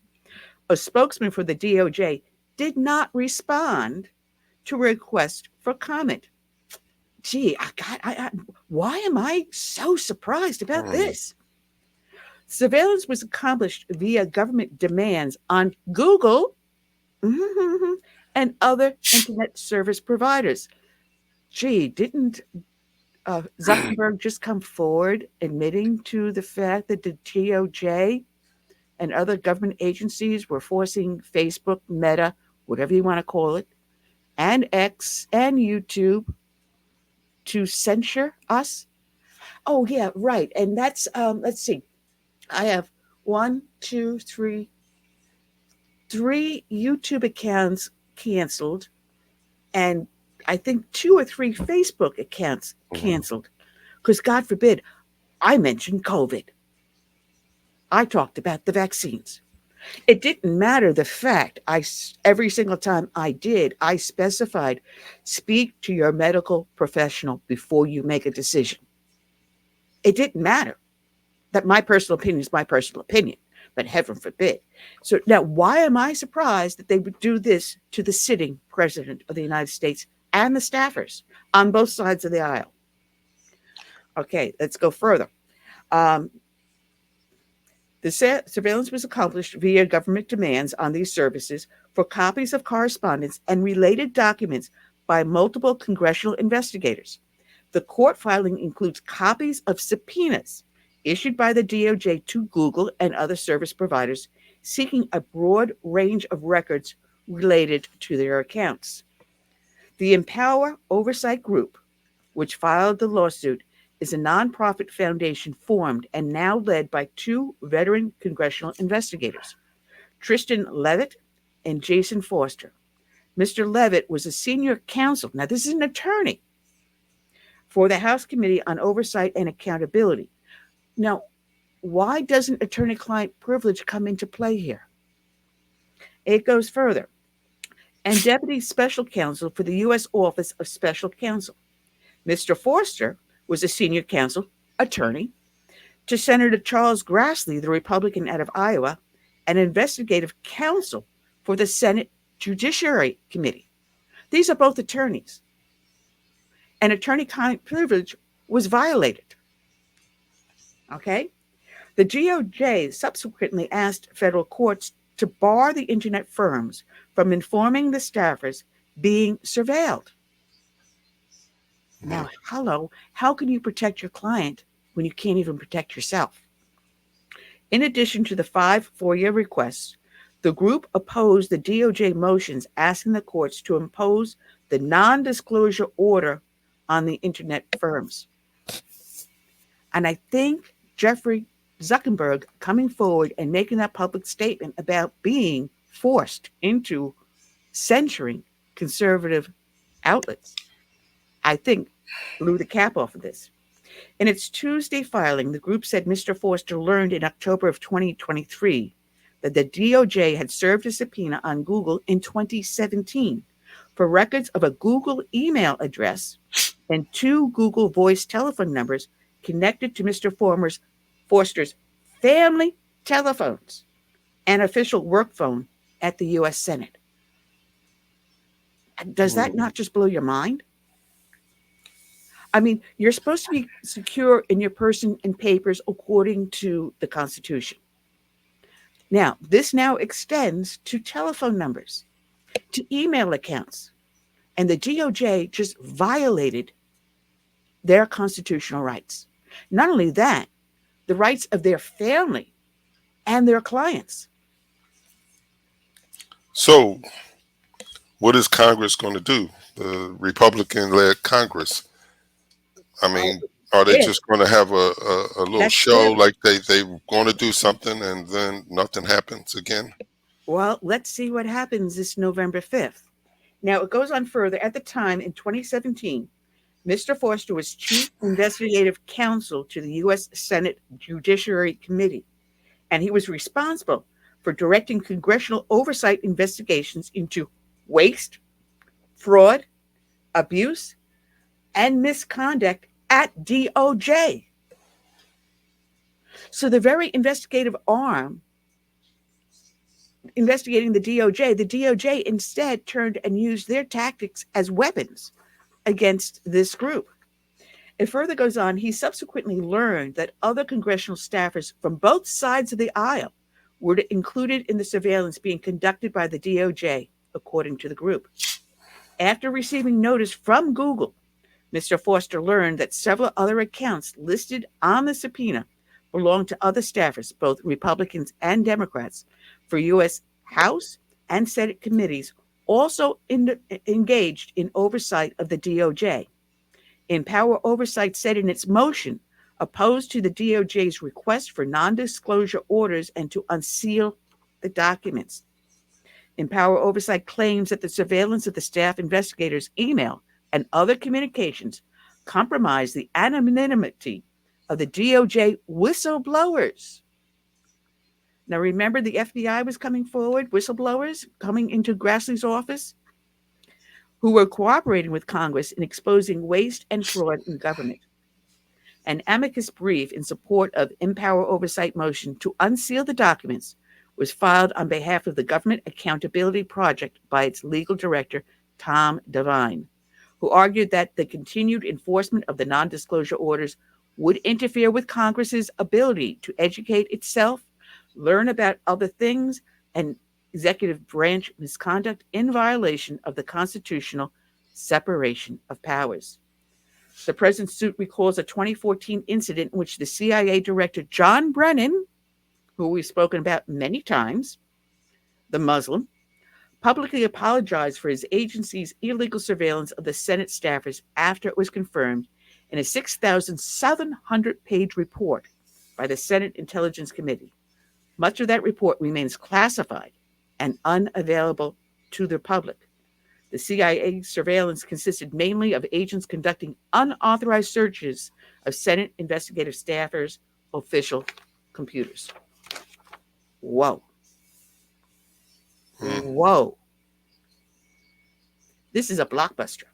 A spokesman for the DOJ did not respond to a request for comment. Gee, why am I so surprised about this? Surveillance was accomplished via government demands on Google and other internet service providers. Gee, didn't Zuckerberg just come forward admitting to the fact that the DOJ and other government agencies were forcing Facebook, Meta, whatever you want to call it, and X and YouTube to censure us? Oh, yeah, right. And that's, let's see. I have 3 YouTube accounts canceled, and I think 2 or 3 Facebook accounts canceled. Because God forbid, I mentioned COVID. I talked about the vaccines. It didn't matter the fact every single time I did, I specified, speak to your medical professional before you make a decision. It didn't matter that my personal opinion is my personal opinion, but heaven forbid. So now, why am I surprised that they would do this to the sitting president of the United States and the staffers on both sides of the aisle? Okay, let's go further. The surveillance was accomplished via government demands on these services for copies of correspondence and related documents by multiple congressional investigators. The court filing includes copies of subpoenas issued by the DOJ to Google and other service providers seeking a broad range of records related to their accounts. The Empower Oversight Group, which filed the lawsuit, is a nonprofit foundation formed and now led by two veteran congressional investigators, Tristan Levitt and Jason Foster. Mr. Levitt was a senior counsel, now this is an attorney, for the House Committee on Oversight and Accountability. Now, why doesn't attorney-client privilege come into play here? It goes further. And Deputy Special Counsel for the U.S. Office of Special Counsel. Mr. Foster was a senior counsel, attorney, to Senator Charles Grassley, the Republican out of Iowa, and investigative counsel for the Senate Judiciary Committee. These are both attorneys. And attorney-client privilege was violated. Okay? The DOJ subsequently asked federal courts to bar the internet firms from informing the staffers being surveilled. Now, hello, how can you protect your client when you can't even protect yourself? In addition to the 5 FOIA requests, the group opposed the DOJ motions asking the courts to impose the non-disclosure order on the internet firms. And I think Jeffrey Zuckerberg coming forward and making that public statement about being forced into censoring conservative outlets, I think blew the cap off of this. In its Tuesday filing, the group said Mr. Foster learned in October of 2023 that the DOJ had served a subpoena on Google in 2017 for records of a Google email address and 2 Google Voice telephone numbers connected to Mr. Foster's family telephones and official work phone at the U.S. Senate. Does that not just blow your mind? I mean, you're supposed to be secure in your person and papers according to the Constitution. Now, this now extends to telephone numbers, to email accounts, and the DOJ just violated their constitutional rights. Not only that, the rights of their family and their clients. So, what is Congress going to do? The Republican-led Congress. I mean, are they just going to have a little show like they're going to do something and then nothing happens again? Well, let's see what happens this November 5th. Now, it goes on further. At the time, in 2017, Mr. Foster was chief investigative counsel to the U.S. Senate Judiciary Committee, and he was responsible for directing congressional oversight investigations into waste, fraud, abuse, and misconduct at DOJ. So the very investigative arm investigating the DOJ instead turned and used their tactics as weapons against this group. It further goes on, he subsequently learned that other congressional staffers from both sides of the aisle were included in the surveillance being conducted by the DOJ, according to the group. After receiving notice from Google, Mr. Foster learned that several other accounts listed on the subpoena belonged to other staffers, both Republicans and Democrats, for U.S. House and Senate committees, also engaged in oversight of the DOJ. Empower Oversight said in its motion, opposed to the DOJ's request for non-disclosure orders and to unseal the documents. Empower Oversight claims that the surveillance of the staff investigators' email and other communications compromise the anonymity of the DOJ whistleblowers. Now, remember the FBI was coming forward, whistleblowers coming into Grassley's office, who were cooperating with Congress in exposing waste and fraud in government. An amicus brief in support of Empower Oversight motion to unseal the documents was filed on behalf of the Government Accountability Project by its legal director, Tom Devine, who argued that the continued enforcement of the non-disclosure orders would interfere with Congress's ability to educate itself, learn about other things, and executive branch misconduct in violation of the constitutional separation of powers. The present suit recalls a 2014 incident in which the CIA director John Brennan who we've spoken about many times, the Muslim, publicly apologized for his agency's illegal surveillance of the Senate staffers after it was confirmed in a 6,700-page report by the Senate Intelligence Committee. Much of that report remains classified and unavailable to the public. The CIA surveillance consisted mainly of agents conducting unauthorized searches of Senate investigative staffers' official computers. Whoa. Whoa. This is a blockbuster.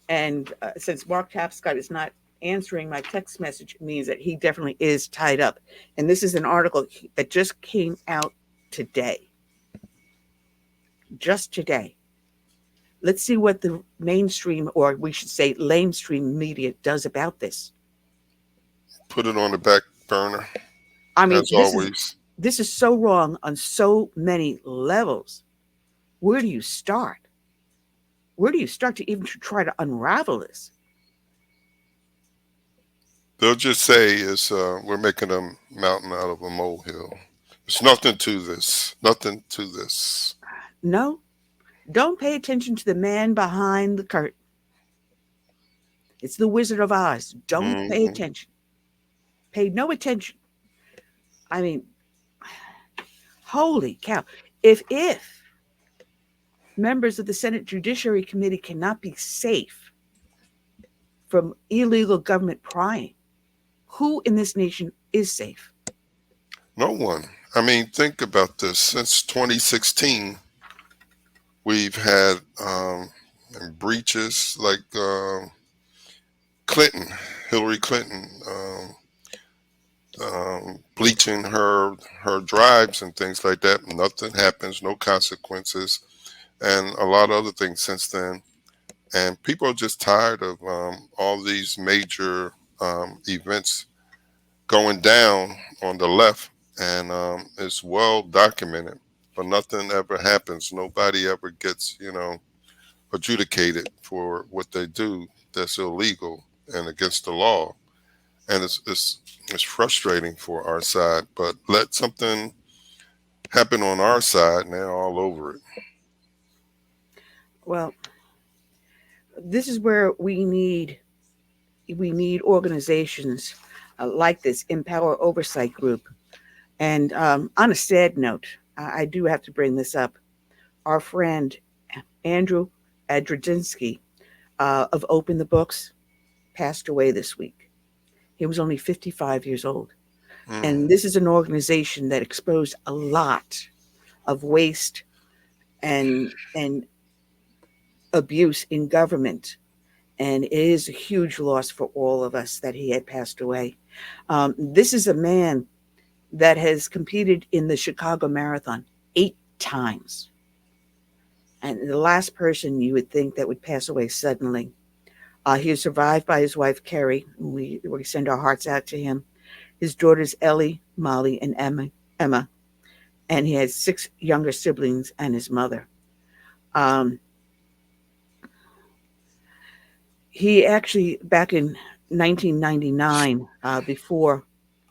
And since Mark Tapscott is not answering my text message, it means that he definitely is tied up. And this is an article that just came out today. Just today. Let's see what the mainstream, or we should say lamestream media, does about this. Put it on the back burner. I mean, as always. This is so wrong on so many levels. Where do you start? Where do you start to even try to unravel this? They'll just say we're making a mountain out of a molehill. There's nothing to this. Nothing to this. No, don't pay attention to the man behind the curtain. It's the Wizard of Oz. Don't pay attention. Pay no attention. I mean, holy cow. If members of the Senate Judiciary Committee cannot be safe from illegal government prying, who in this nation is safe? No one. I mean, think about this. Since 2016, we've had breaches like Hillary Clinton, bleaching her drives and things like that. Nothing happens, no consequences, and a lot of other things since then. And people are just tired of all these major events going down on the left, and it's well documented, but nothing ever happens. Nobody ever gets, adjudicated for what they do that's illegal and against the law. And it's frustrating for our side, but let something happen on our side and they're all over it. Well, this is where we need organizations like this Empower Oversight Group. And on a sad note, I do have to bring this up. Our friend Andrew Adredinsky of Open the Books passed away this week. He was only 55 years old. And this is an organization that exposed a lot of waste and abuse in government. And it is a huge loss for all of us that he had passed away. This is a man that has competed in the Chicago Marathon 8 times. And the last person you would think that would pass away suddenly. He was survived by his wife, Carrie. We send our hearts out to him. His daughters, Ellie, Molly, and Emma. And he has 6 younger siblings and his mother. He actually, back in 1999, before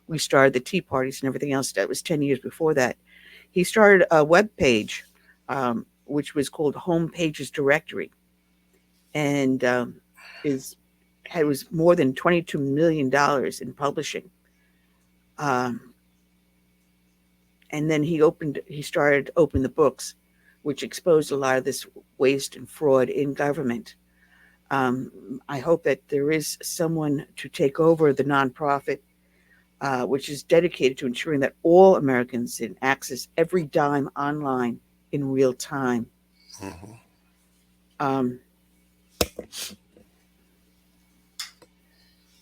we started the Tea Parties and everything else, that was 10 years before that, he started a web page, which was called Home Pages Directory. And was more than $22 million in publishing. And then he started Open the Books, which exposed a lot of this waste and fraud in government. I hope that there is someone to take over the nonprofit, which is dedicated to ensuring that all Americans can access every dime online in real time.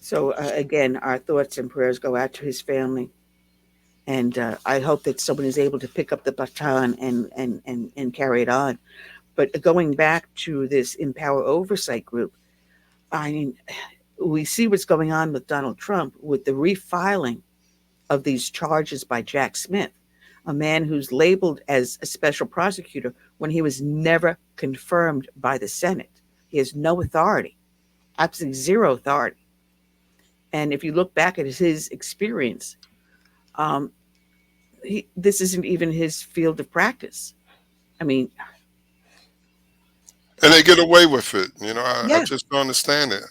So again, our thoughts and prayers go out to his family. And I hope that someone is able to pick up the baton and carry it on. But going back to this Empower Oversight Group, I mean, we see what's going on with Donald Trump with the refiling of these charges by Jack Smith, a man who's labeled as a special prosecutor when he was never confirmed by the Senate. He has no authority, absolutely zero authority. And if you look back at his experience, Um, this isn't even his field of practice. I mean, And they get away with it. I yeah, just don't understand it.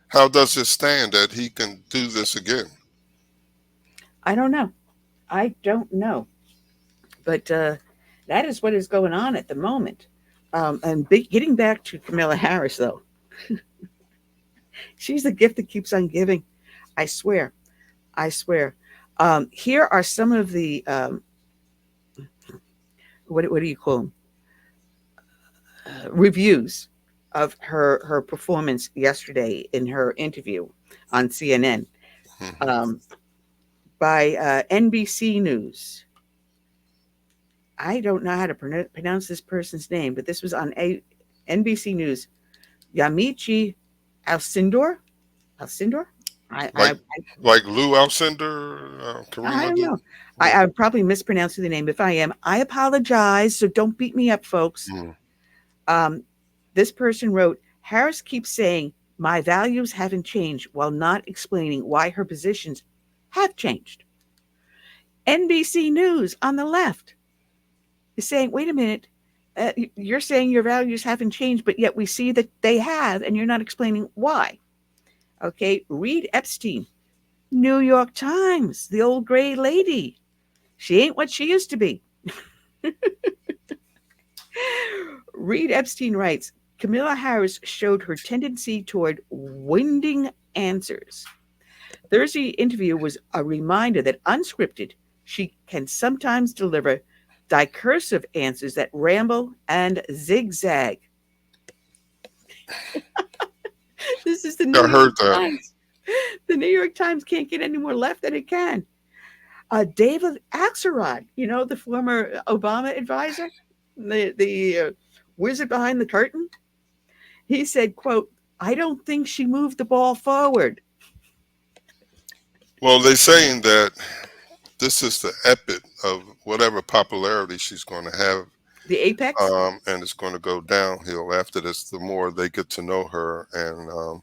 How does it stand that he can do this again? I don't know. I don't know. But that is what is going on at the moment. Getting back to Kamala Harris, though, she's the gift that keeps on giving. I swear. I swear. Here are some of the what do you call them? Reviews of her performance yesterday in her interview on CNN by NBC News. I don't know how to pronounce this person's name, but this was on NBC News. Yamiche Alcindor? Like Lou Alcindor, I don't know. I'm probably mispronouncing the name. If I am, I apologize. So don't beat me up, folks. This person wrote, Harris keeps saying, my values haven't changed, while not explaining why her positions have changed. NBC News on the left is saying, wait a minute, you're saying your values haven't changed, but yet we see that they have, and you're not explaining why. Okay, Reed Epstein, New York Times, the old gray lady. She ain't what she used to be. Reed Epstein writes, Kamala Harris showed her tendency toward winding answers. Thursday interview was a reminder that unscripted, she can sometimes deliver discursive answers that ramble and zigzag. This is the New York Times. The New York Times can't get any more left than it can. David Axelrod, the former Obama advisor, the wizard behind the curtain. He said, quote, I don't think she moved the ball forward. Well, they're saying that this is the epic of whatever popularity she's going to have. The apex? And it's going to go downhill after this. The more they get to know her and,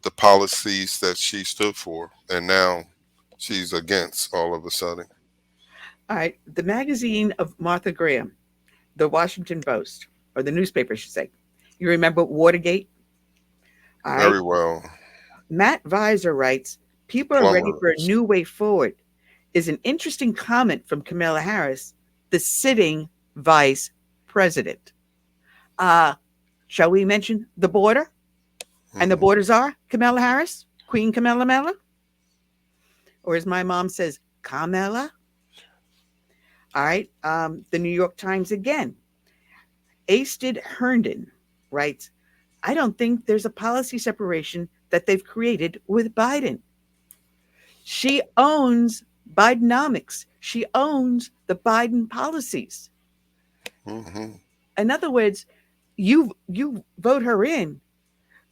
the policies that she stood for. And now she's against all of a sudden. All right. The magazine of Martha Graham, the Washington Post, or the newspaper, I should say. You remember Watergate? Very well. Matt Visor writes, people are ready for a new way forward, is an interesting comment from Kamala Harris, the sitting vice president. Shall we mention the border? And the borders are Kamala Harris, Queen Kamala Mela? Or as my mom says, Kamala? All right. The New York Times again. Asted Herndon writes, I don't think there's a policy separation that they've created with Biden. She owns Bidenomics. She owns the Biden policies. In other words, you vote her in,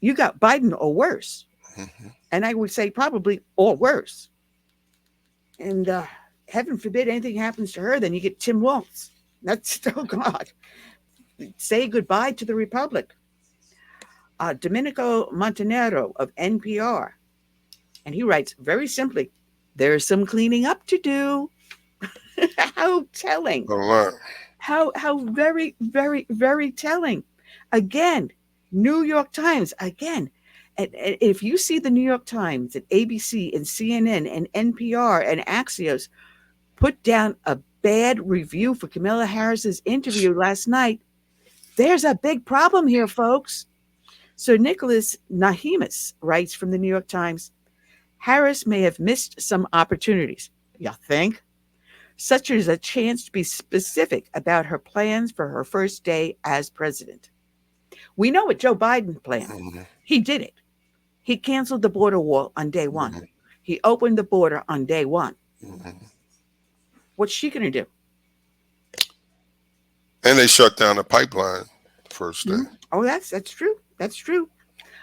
you got Biden or worse. And I would say probably or worse. And heaven forbid anything happens to her, then you get Tim Walz. That's, oh God. Say goodbye to the Republic. Domenico Montanaro of NPR. And he writes very simply, there's some cleaning up to do. How telling. A lot. How very, very, very telling. Again, New York Times, again. And if you see the New York Times and ABC and CNN and NPR and Axios put down a bad review for Kamala Harris's interview last night, there's a big problem here, folks. So Nicholas Nahimis writes from the New York Times, Harris may have missed some opportunities. You think? Such as a chance to be specific about her plans for her first day as president. We know what Joe Biden planned. He did it. He canceled the border wall on day one. He opened the border on day one. What's she going to do? And they shut down the pipeline first day. Oh, that's true. That's true.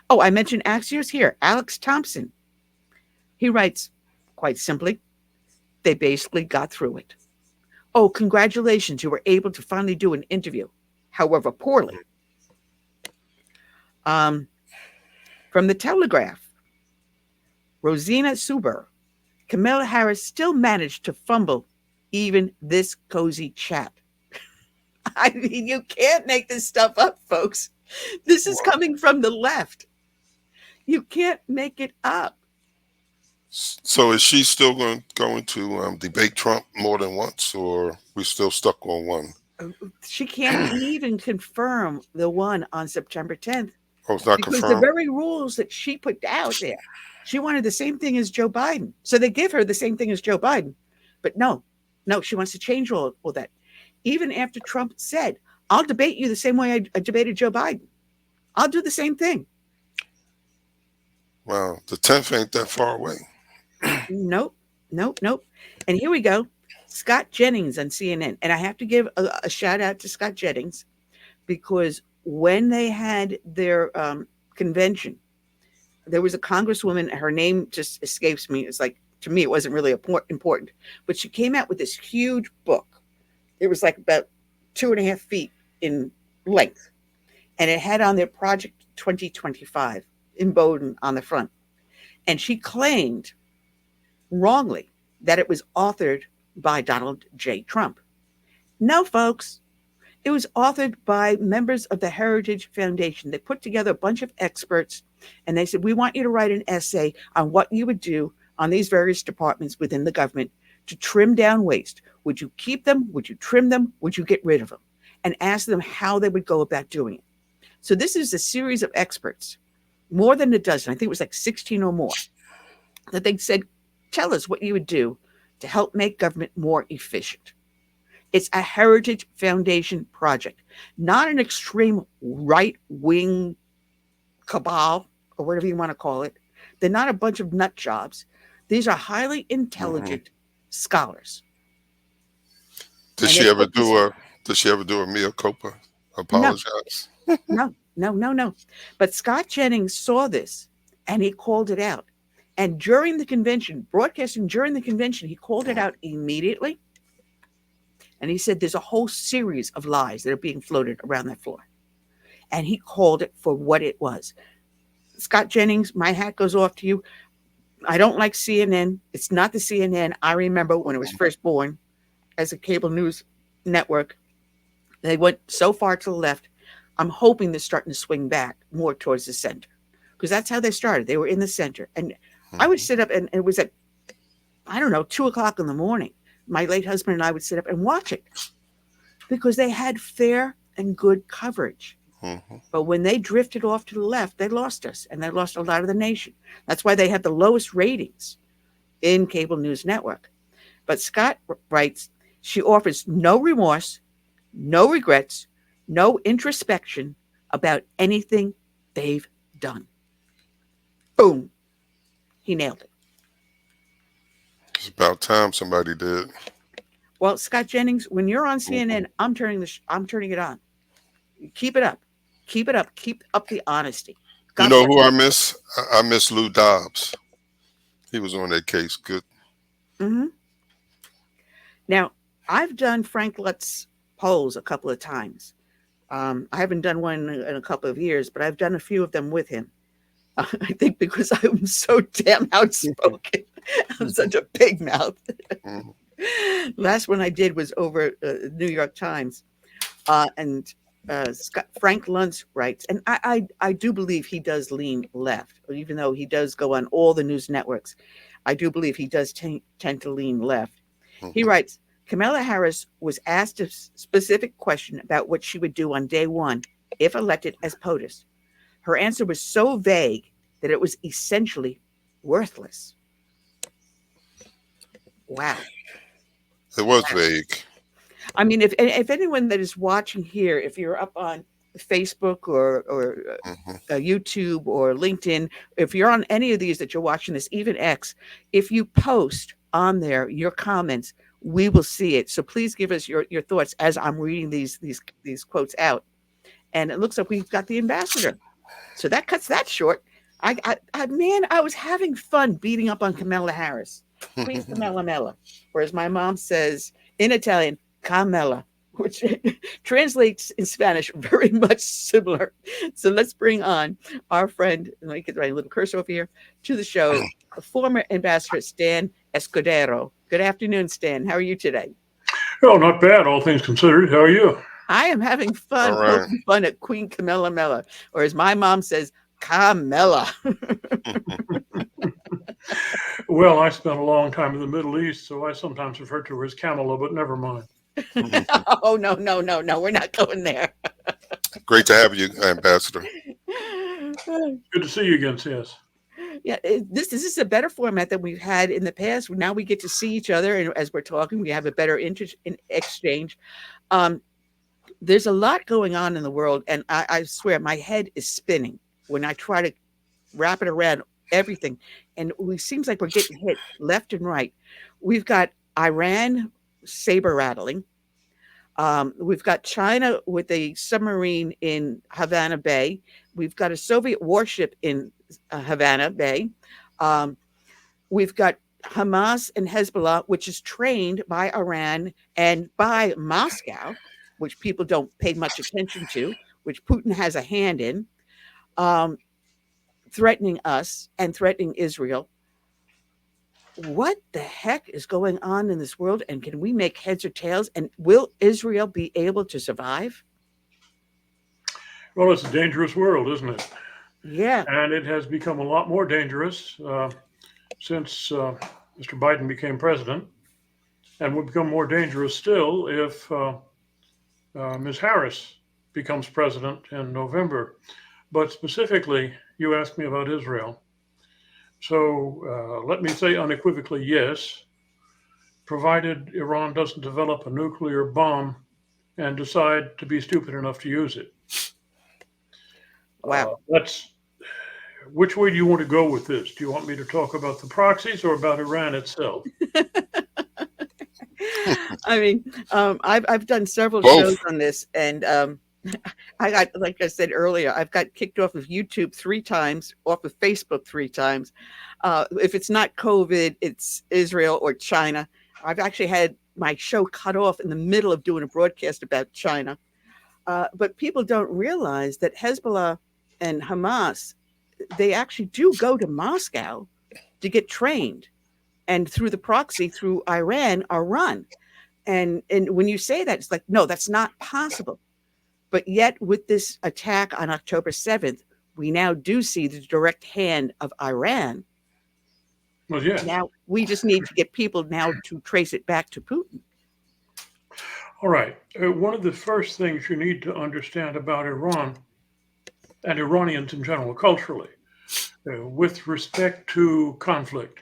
Oh, I mentioned Axios here. Alex Thompson. He writes, quite simply, they basically got through it. Oh, congratulations. You were able to finally do an interview, however poorly. From the Telegraph, Rosina Suber Kamala Harris still managed to fumble even this cozy chat. I mean, you can't make this stuff up, folks. This is coming from the left. You can't make it up. So is she still going to debate Trump more than once, or we still stuck on one? She can't even confirm the one on September 10th. Oh, it's not because confirmed? the very rules that she put out there, she wanted the same thing as Joe Biden. So they give her the same thing as Joe Biden. But no, she wants to change all that. Even after Trump said, I'll debate you the same way I debated Joe Biden. I'll do the same thing. Wow, the 10th ain't that far away. Nope. And here we go. Scott Jennings on CNN. And I have to give a shout out to Scott Jennings, because when they had their convention, there was a congresswoman, her name just escapes me. It's like, to me, it wasn't really important, but she came out with this huge book. It was like about 2.5 feet in length. And it had on there Project 2025 in Bowdoin on the front. And she claimed wrongly that it was authored by Donald J. Trump. No, folks. It was authored by members of the Heritage Foundation. They put together a bunch of experts, and they said, we want you to write an essay on what you would do on these various departments within the government to trim down waste. Would you keep them? Would you trim them? Would you get rid of them? And ask them how they would go about doing it. So this is a series of experts, more than a dozen. I think it was like 16 or more, that they said, tell us what you would do to help make government more efficient. It's a Heritage Foundation project, not an extreme right-wing cabal or whatever you want to call it. They're not a bunch of nut jobs. These are highly intelligent scholars. Did she ever do a mea culpa? Apologize? No. But Scott Jennings saw this and he called it out. And during the convention, broadcasting during the convention, he called it out immediately. And he said there's a whole series of lies that are being floated around that floor. And he called it for what it was. Scott Jennings, my hat goes off to you. I don't like CNN. It's not the CNN I remember when it was first born as a cable news network. They went so far to the left. I'm hoping they're starting to swing back more towards the center, because that's how they started. They were in the center. And I would sit up, and it was at, 2 o'clock in the morning. My late husband and I would sit up and watch it because they had fair and good coverage. But when they drifted off to the left, they lost us, and they lost a lot of the nation. That's why they had the lowest ratings in cable news network. But Scott writes, she offers no remorse, no regrets, no introspection about anything they've done. Boom. He nailed it. It's about time somebody did. Well, Scott Jennings, when you're on CNN, I'm turning it on. Keep it up. Keep it up. Keep up the honesty. You know who I miss? I miss Lou Dobbs. He was on that case. Good. Now, I've done Frank Lutz's polls a couple of times. I haven't done one in a couple of years, but I've done a few of them with him. I think because I'm so damn outspoken. I'm such a big mouth. Last one I did was over New York Times. And Frank Luntz writes, and I do believe he does lean left, even though he does go on all the news networks. I do believe he does tend to lean left. He writes, Kamala Harris was asked a specific question about what she would do on day one if elected as POTUS. Her answer was so vague that it was essentially worthless. Wow. It was vague. I mean, if anyone that is watching here, if you're up on Facebook or YouTube or LinkedIn, if you're on any of these that you're watching this, even X, if you post on there your comments, we will see it. So please give us your thoughts as I'm reading these quotes out. And it looks like we've got the ambassador. So that cuts that short. I was having fun beating up on Kamala Harris. Please, Kamala Mella. Or as my mom says in Italian, Camella. which translates in Spanish very much similar. So let's bring on our friend, let me get my little cursor over here, to the show, former Ambassador Stan Escudero. Good afternoon, Stan. How are you today? Oh, not bad, all things considered. How are you? I am having fun, poking fun at Queen Camilla Mella, or as my mom says, Camilla. Well, I spent a long time in the Middle East, so I sometimes refer to her as Camilla, but never mind. Oh, no. We're not going there. Great to have you, Ambassador. Good to see you again, sis. Yeah, this is a better format than we've had in the past. Now we get to see each other, and as we're talking, we have a better exchange. There's a lot going on in the world, and I swear my head is spinning when I try to wrap it around everything. And it seems like we're getting hit left and right. We've got Iran saber rattling. We've got China with a submarine in Havana Bay. We've got a Soviet warship in Havana Bay. We've got Hamas and Hezbollah, which is trained by Iran and by Moscow, which people don't pay much attention to, which Putin has a hand in, threatening us and threatening Israel. What the heck is going on in this world? And can we make heads or tails? And will Israel be able to survive? Well, it's a dangerous world, isn't it? Yeah. And it has become a lot more dangerous since Mr. Biden became president, and will become more dangerous still if Ms. Harris becomes president in November. But specifically, you asked me about Israel. So let me say unequivocally yes, provided Iran doesn't develop a nuclear bomb and decide to be stupid enough to use it. Wow. Which way do you want to go with this? Do you want me to talk about the proxies or about Iran itself? I mean, I've done several shows on this, and I got, like I said earlier, I've got kicked off of YouTube 3 times, off of Facebook 3 times. If it's not COVID, it's Israel or China. I've actually had my show cut off in the middle of doing a broadcast about China. But people don't realize that Hezbollah and Hamas, they actually do go to Moscow to get trained, and through the proxy, through Iran, are run. And when you say that, it's like, no, that's not possible. But yet with this attack on October 7th, we now do see the direct hand of Iran. Well, yeah. Now we just need to get people now to trace it back to Putin. All right. One of the first things you need to understand about Iran and Iranians in general, culturally, with respect to conflict,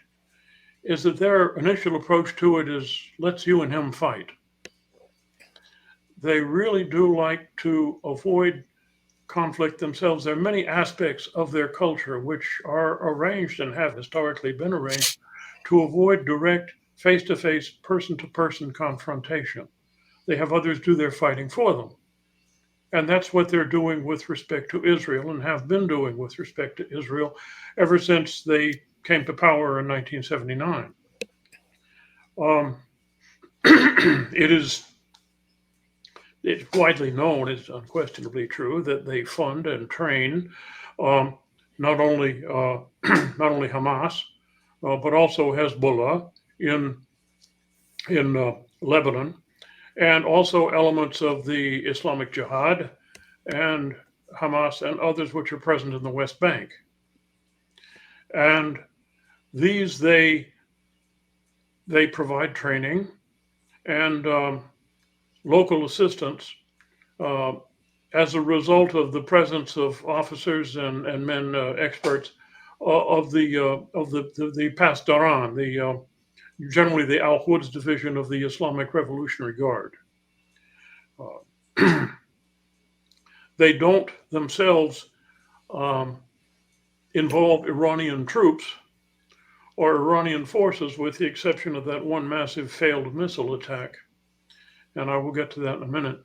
is that their initial approach to it is, let's you and him fight. They really do like to avoid conflict themselves. There are many aspects of their culture which are arranged and have historically been arranged to avoid direct face-to-face, person-to-person confrontation. They have others do their fighting for them. And that's what they're doing with respect to Israel, and have been doing with respect to Israel ever since they came to power in 1979. It's widely known, it's unquestionably true, that they fund and train not only Hamas, but also Hezbollah in Lebanon, and also elements of the Islamic Jihad and Hamas and others which are present in the West Bank. And these, they provide training and local assistance as a result of the presence of officers and men experts of the Pasdaran, generally the Al-Quds division of the Islamic Revolutionary Guard. They don't themselves involve Iranian troops or Iranian forces, with the exception of that one massive failed missile attack. And I will get to that in a minute.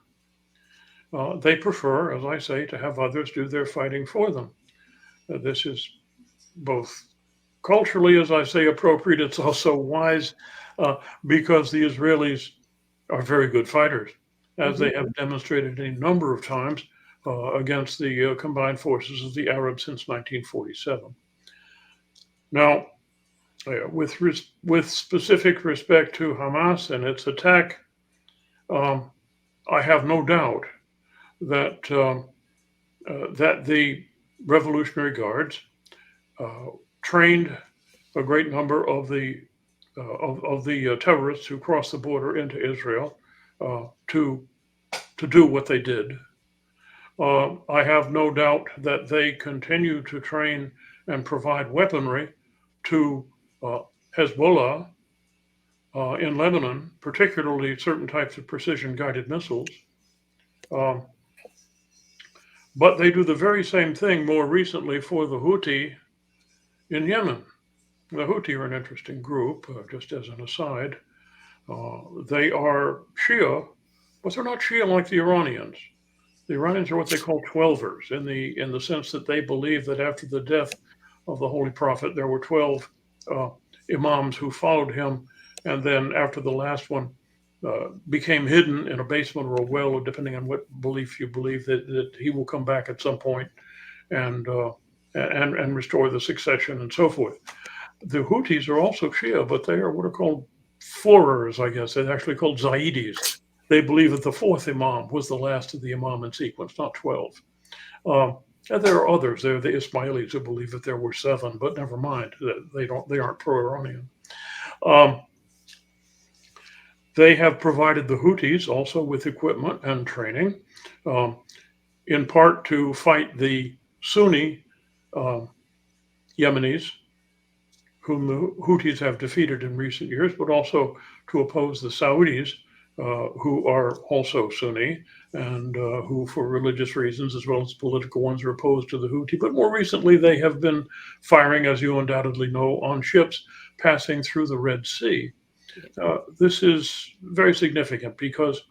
They prefer, as I say, to have others do their fighting for them. This is both culturally, as I say, appropriate. It's also wise because the Israelis are very good fighters. as they have demonstrated a number of times against the combined forces of the Arabs since 1947. Now, with specific respect to Hamas and its attack, I have no doubt that that the Revolutionary Guards trained a great number of the terrorists who crossed the border into Israel to do what they did. I have no doubt that they continue to train and provide weaponry to Hezbollah in Lebanon, particularly certain types of precision-guided missiles. But they do the very same thing more recently for the Houthi in Yemen. The Houthi are an interesting group, just as an aside. They are Shia, but they're not Shia like the Iranians. The Iranians are what they call Twelvers, in the sense that they believe that after the death of the Holy Prophet, there were 12 imams who followed him, and then after the last one became hidden in a basement or a well, or depending on what belief you believe, that he will come back at some point and restore the succession and so forth. The Houthis are also Shia, but they are what are called Fourers, I guess. They're actually called Zaidis. They believe that the fourth imam was the last of the imam in sequence, not 12. And there are others. There are the Ismailis who believe that there were 7, but never mind. They aren't pro-Iranian. They have provided the Houthis also with equipment and training, in part to fight the Sunni Yemenis, whom the Houthis have defeated in recent years, but also to oppose the Saudis, who are also Sunni and who, for religious reasons as well as political ones, are opposed to the Houthi. But more recently, they have been firing, as you undoubtedly know, on ships passing through the Red Sea. This is very significant because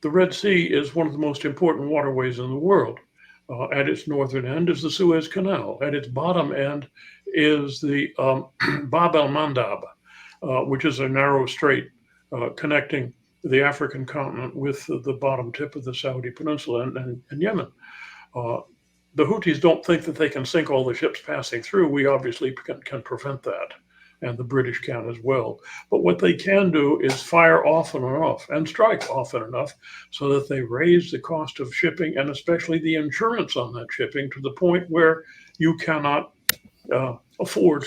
the Red Sea is one of the most important waterways in the world. At its northern end is the Suez Canal. At its bottom end is the Bab el-Mandab, which is a narrow strait connecting the African continent with the bottom tip of the Saudi Peninsula and Yemen. The Houthis don't think that they can sink all the ships passing through. We obviously can prevent that, and the British can as well. But what they can do is fire often enough and strike often enough so that they raise the cost of shipping, and especially the insurance on that shipping, to the point where you cannot afford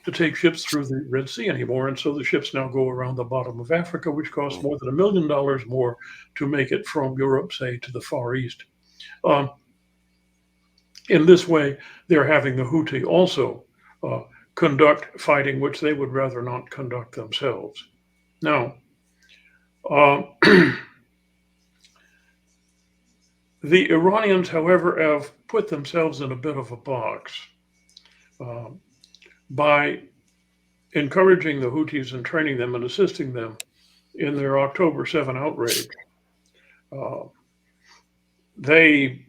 to take ships through the Red Sea anymore. And so the ships now go around the bottom of Africa, which costs more than $1 million more to make it from Europe, say, to the Far East. In this way, they're having the Houthi also conduct fighting which they would rather not conduct themselves. Now, the Iranians, however, have put themselves in a bit of a box by encouraging the Houthis and training them and assisting them in their October 7 outrage. They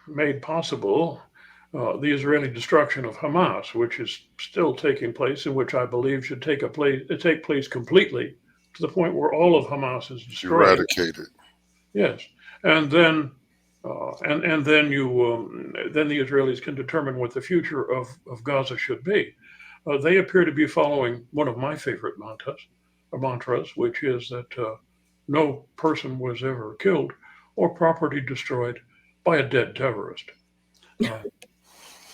made possible the Israeli destruction of Hamas, which is still taking place, and which I believe should take place completely, to the point where all of Hamas is destroyed. Eradicated. Yes, and then then the Israelis can determine what the future of Gaza should be. They appear to be following one of my favorite mantras, which is that no person was ever killed or property destroyed by a dead terrorist.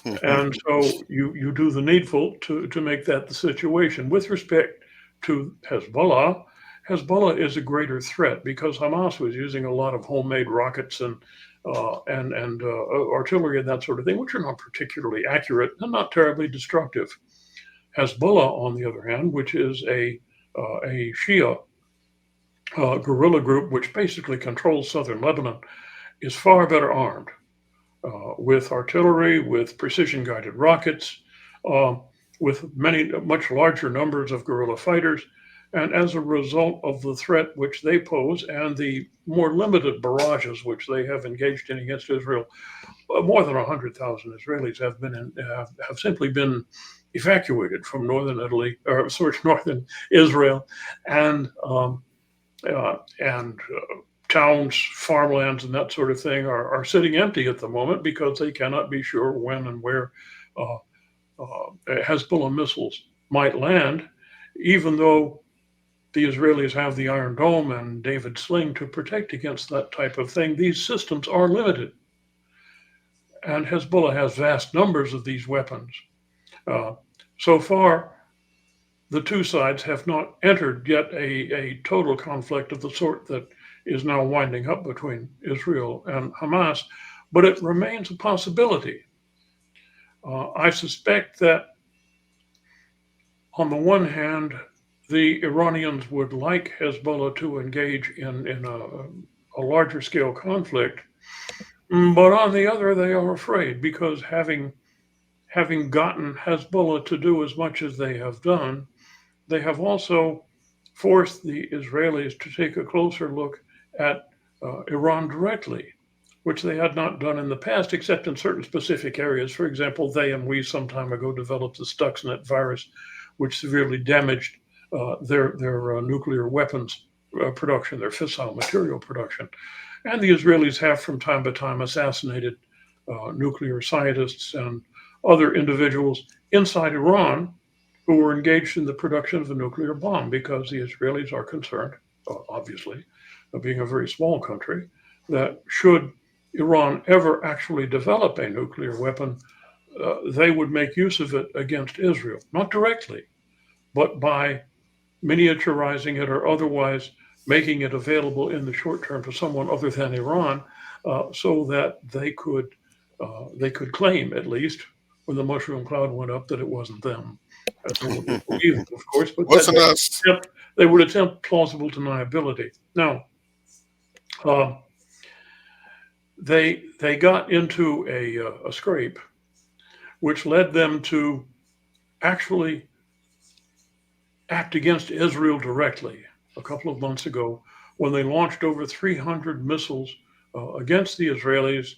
And so you do the needful to make that the situation. With respect to Hezbollah, Hezbollah is a greater threat because Hamas was using a lot of homemade rockets and artillery and that sort of thing, which are not particularly accurate and not terribly destructive. Hezbollah, on the other hand, which is a Shia guerrilla group which basically controls southern Lebanon, is far better armed with artillery, with precision-guided rockets, with much larger numbers of guerrilla fighters. And as a result of the threat which they pose and the more limited barrages which they have engaged in against Israel, more than 100,000 Israelis have simply been evacuated from northern Israel and towns, farmlands, and that sort of thing are sitting empty at the moment because they cannot be sure when and where Hezbollah missiles might land, even though the Israelis have the Iron Dome and David Sling to protect against that type of thing. These systems are limited. And Hezbollah has vast numbers of these weapons. So far, the two sides have not entered yet a total conflict of the sort that is now winding up between Israel and Hamas, but it remains a possibility. I suspect that on the one hand, the Iranians would like Hezbollah to engage in a larger scale conflict, but on the other, they are afraid because having gotten Hezbollah to do as much as they have done, they have also forced the Israelis to take a closer look at Iran directly, which they had not done in the past, except in certain specific areas. For example, they and we some time ago developed the Stuxnet virus, which severely damaged their nuclear weapons production, their fissile material production. And the Israelis have from time to time assassinated nuclear scientists and other individuals inside Iran who were engaged in the production of a nuclear bomb, because the Israelis are concerned, obviously, being a very small country, that should Iran ever actually develop a nuclear weapon, they would make use of it against Israel, not directly, but by miniaturizing it or otherwise making it available in the short term to someone other than Iran, so that they could claim, at least when the mushroom cloud went up, that it wasn't them. Evil, of course, but they would attempt plausible deniability. Now, they got into a scrape, which led them to actually act against Israel directly a couple of months ago, when they launched over 300 missiles against the Israelis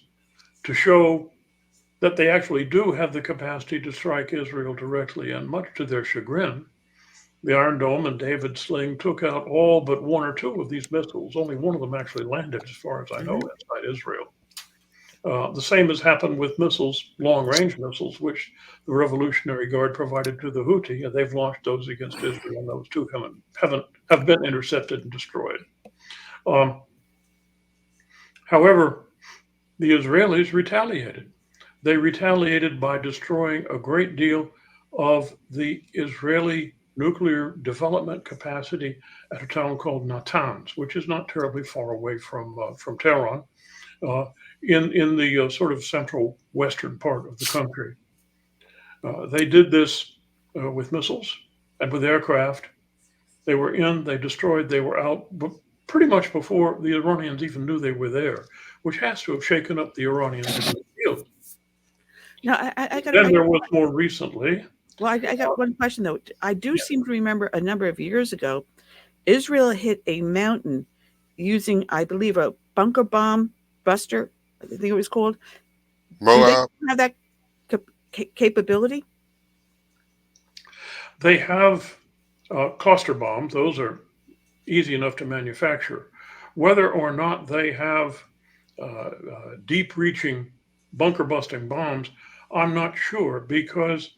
to show that they actually do have the capacity to strike Israel directly. And much to their chagrin, the Iron Dome and David Sling took out all but one or two of these missiles. Only one of them actually landed, as far as I know, inside Israel. The same has happened with missiles, long-range missiles, which the Revolutionary Guard provided to the Houthi, and they've launched those against Israel, and those too have been intercepted and destroyed. However, the Israelis retaliated. They retaliated by destroying a great deal of the Israeli nuclear development capacity at a town called Natanz, which is not terribly far away from Tehran, in the sort of central western part of the country. They did this with missiles and with aircraft. They were in, they destroyed, they were out, but pretty much before the Iranians even knew they were there, which has to have shaken up the Iranians in the field. Now, I got. Then there was more recently. Well, I got one question though. I do seem to remember a number of years ago, Israel hit a mountain using, I believe, a bunker bomb buster. I think it was called. Moab. Do they have that capability? They have cluster bombs. Those are easy enough to manufacture. Whether or not they have deep-reaching bunker-busting bombs, I'm not sure, because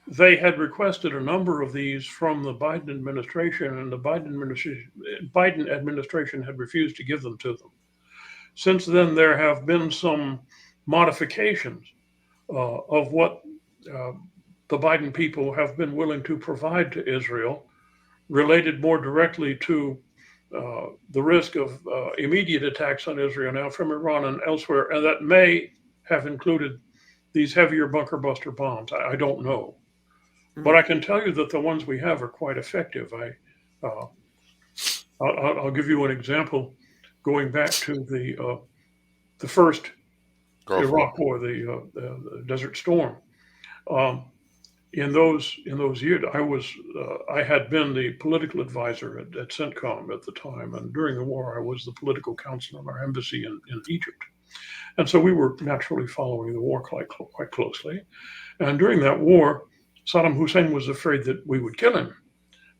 they had requested a number of these from the Biden administration, and the Biden administration had refused to give them to them. Since then, there have been some modifications of what the Biden people have been willing to provide to Israel, related more directly to the risk of immediate attacks on Israel now from Iran and elsewhere, and that may have included these heavier bunker buster bombs. I don't know. But I can tell you that the ones we have are quite effective. I'll give you an example. Going back to the first Iraq War, the Desert Storm. In those years, I had been the political advisor at CENTCOM at the time, and during the war, I was the political counsel in our embassy in Egypt, and so we were naturally following the war quite closely. And during that war, Saddam Hussein was afraid that we would kill him,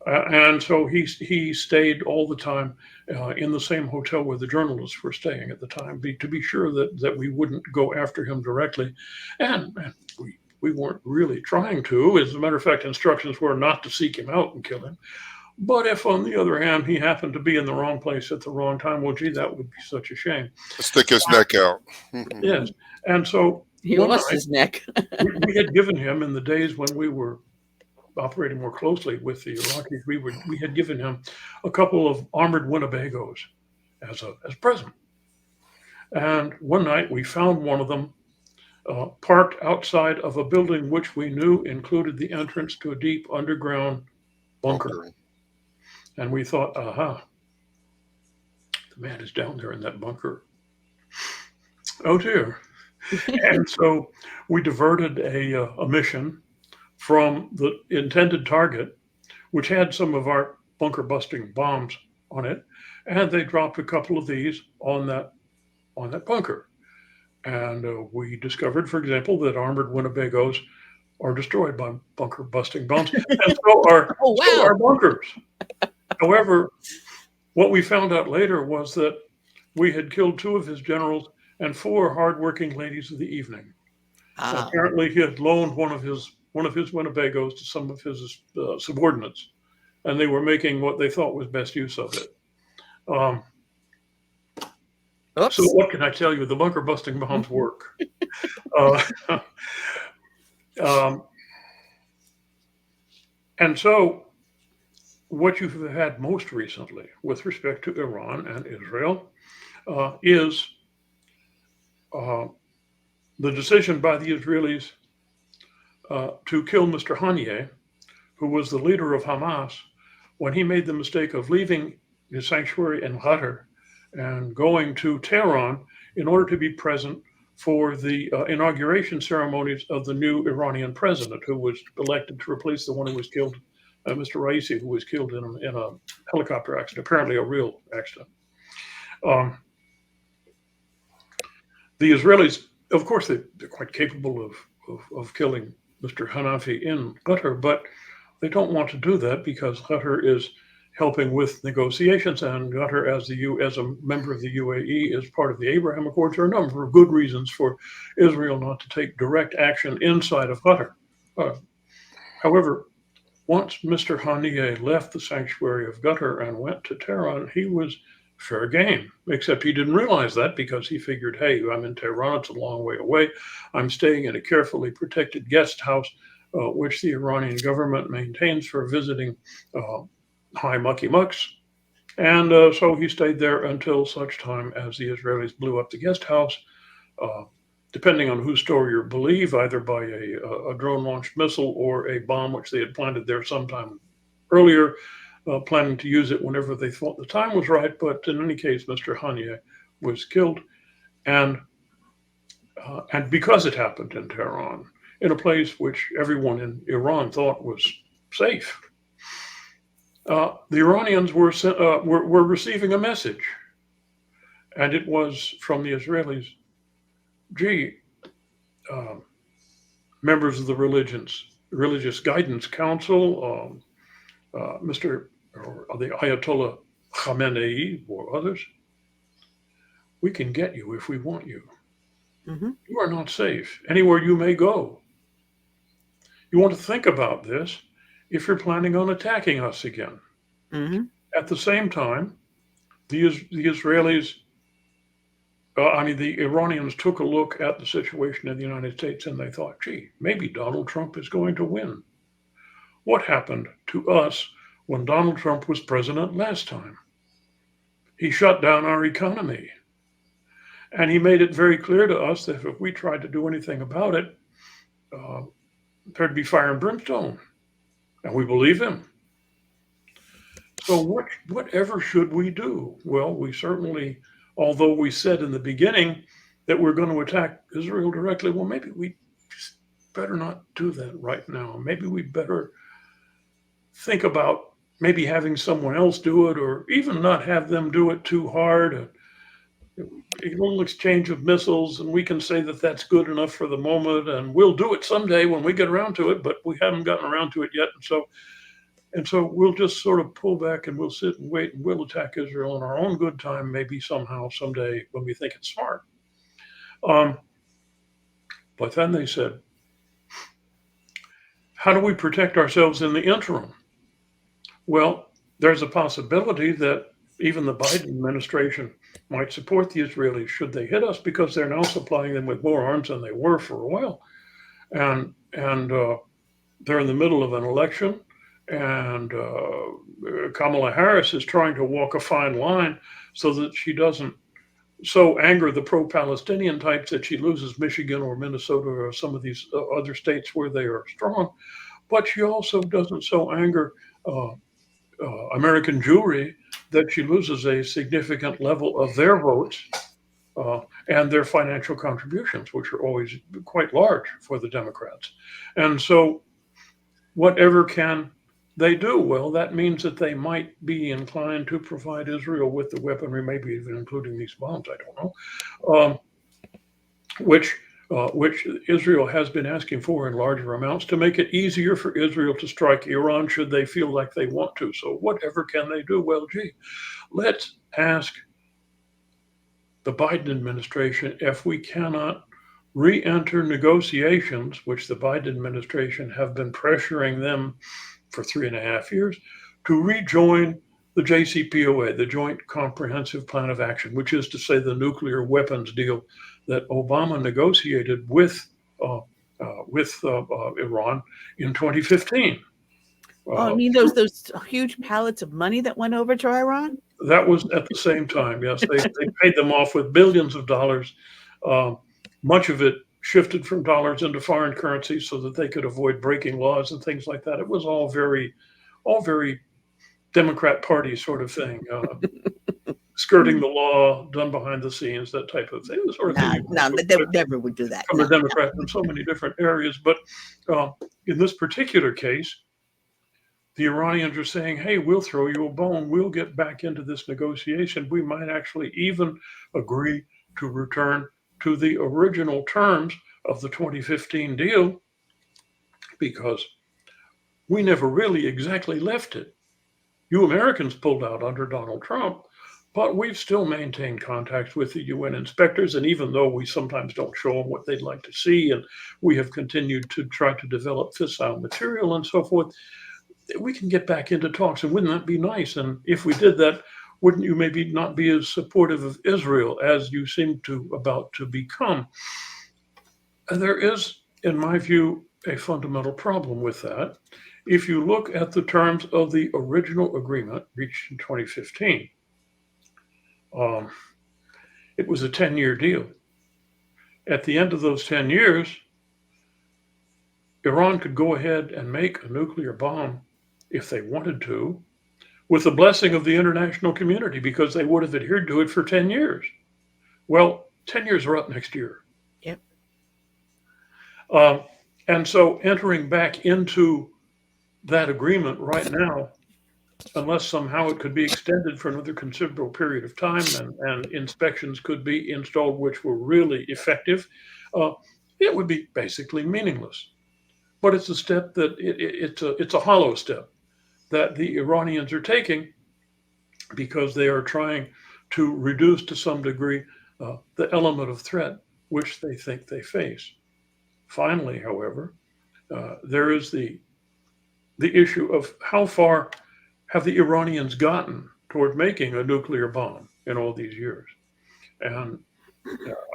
And so he stayed all the time in the same hotel where the journalists were staying at the time, to be sure that we wouldn't go after him directly. And we weren't really trying to. As a matter of fact, instructions were not to seek him out and kill him. But if, on the other hand, he happened to be in the wrong place at the wrong time, well, gee, that would be such a shame. Stick his neck out. Yes. And so he lost his neck. we had given him, in the days when we were operating more closely with the Iraqis, we had given him a couple of armored Winnebagos as a present. And one night we found one of them parked outside of a building which we knew included the entrance to a deep underground bunker. And we thought, aha, the man is down there in that bunker. Oh dear. And so we diverted a mission from the intended target, which had some of our bunker busting bombs on it, and they dropped a couple of these on that bunker. And we discovered, for example, that armored Winnebagos are destroyed by bunker busting bombs, and so are bunkers. However, what we found out later was that we had killed 2 of his generals and 4 hardworking ladies of the evening. Apparently, he had loaned one of his Winnebagos to some of his subordinates, and they were making what they thought was best use of it. So what can I tell you? The bunker busting bombs work. And so what you've had most recently with respect to Iran and Israel is the decision by the Israelis to kill Mr. Haniyeh, who was the leader of Hamas, when he made the mistake of leaving his sanctuary in Qatar and going to Tehran in order to be present for the inauguration ceremonies of the new Iranian president, who was elected to replace the one who was killed, Mr. Raisi, who was killed in a helicopter accident, apparently a real accident. The Israelis, of course, they're quite capable of killing Mr. Hanafi in Qatar, but they don't want to do that because Qatar is helping with negotiations, and Qatar, as a member of the UAE, is part of the Abraham Accords. There are a number of good reasons for Israel not to take direct action inside of Qatar. However, once Mr. Haniyeh left the sanctuary of Qatar and went to Tehran, he was fair game, except he didn't realize that because he figured, hey, I'm in Tehran, it's a long way away. I'm staying in a carefully protected guest house, which the Iranian government maintains for visiting high mucky mucks. And so he stayed there until such time as the Israelis blew up the guest house, depending on whose story you believe, either by a drone-launched missile or a bomb which they had planted there sometime earlier, planning to use it whenever they thought the time was right. But in any case, Mr. Haniyeh was killed. And because it happened in Tehran, in a place which everyone in Iran thought was safe, the Iranians were receiving a message. And it was from the Israelis, gee, members of the Religious Guidance Council, the Ayatollah Khamenei or others, we can get you if we want you. Mm-hmm. You are not safe anywhere you may go. You want to think about this if you're planning on attacking us again. Mm-hmm. At the same time, the Israelis, the Iranians took a look at the situation in the United States and they thought, gee, maybe Donald Trump is going to win. What happened to us when Donald Trump was president last time? He shut down our economy. And he made it very clear to us that if we tried to do anything about it, there'd be fire and brimstone. And we believe him. So whatever should we do? Well, we certainly, although we said in the beginning that we're going to attack Israel directly, well, maybe we just better not do that right now. Maybe we better think about maybe having someone else do it, or even not have them do it too hard. A little exchange of missiles, and we can say that that's good enough for the moment, and we'll do it someday when we get around to it, but we haven't gotten around to it yet. And so And so we'll just sort of pull back and we'll sit and wait and we'll attack Israel in our own good time, maybe somehow, someday when we think it's smart. But then they said, how do we protect ourselves in the interim? Well, there's a possibility that even the Biden administration might support the Israelis should they hit us, because they're now supplying them with more arms than they were for a while. And they're in the middle of an election, and Kamala Harris is trying to walk a fine line so that she doesn't so anger the pro-Palestinian types that she loses Michigan or Minnesota or some of these other states where they are strong. But she also doesn't so anger American Jewry that she loses a significant level of their votes and their financial contributions, which are always quite large for the Democrats. And so whatever can they do? Well, that means that they might be inclined to provide Israel with the weaponry, maybe even including these bombs, I don't know, which Israel has been asking for in larger amounts to make it easier for Israel to strike Iran should they feel like they want to. So whatever can they do? Well, gee, let's ask the Biden administration if we cannot re-enter negotiations, which the Biden administration have been pressuring them for 3.5 years, to rejoin the JCPOA, the Joint Comprehensive Plan of Action, which is to say the nuclear weapons deal that Obama negotiated with Iran in 2015. I mean those huge pallets of money that went over to Iran? That was at the same time, yes. They paid them off with billions of dollars. Much of it shifted from dollars into foreign currency so that they could avoid breaking laws and things like that. It was all very Democrat Party sort of thing, skirting the law, done behind the scenes, that type of thing. The sort of thing They never would do that. From the Democrats in so many different areas. But in this particular case, the Iranians are saying, hey, we'll throw you a bone. We'll get back into this negotiation. We might actually even agree to return to the original terms of the 2015 deal, because we never really exactly left it. You Americans pulled out under Donald Trump, but we've still maintained contacts with the UN inspectors. And even though we sometimes don't show them what they'd like to see, and we have continued to try to develop fissile material and so forth, we can get back into talks. And wouldn't that be nice? And if we did that, wouldn't you maybe not be as supportive of Israel as you seem to about to become? And there is, in my view, a fundamental problem with that. If you look at the terms of the original agreement reached in 2015, it was a 10-year deal. At the end of those 10 years, Iran could go ahead and make a nuclear bomb if they wanted to, with the blessing of the international community, because they would have adhered to it for 10 years. Well, 10 years are up next year. Yep. And so entering back into that agreement right now, unless somehow it could be extended for another considerable period of time and inspections could be installed which were really effective, it would be basically meaningless. But it's a step that it's a hollow step that the Iranians are taking, because they are trying to reduce to some degree the element of threat which they think they face. Finally, however, there is the issue of how far have the Iranians gotten toward making a nuclear bomb in all these years. And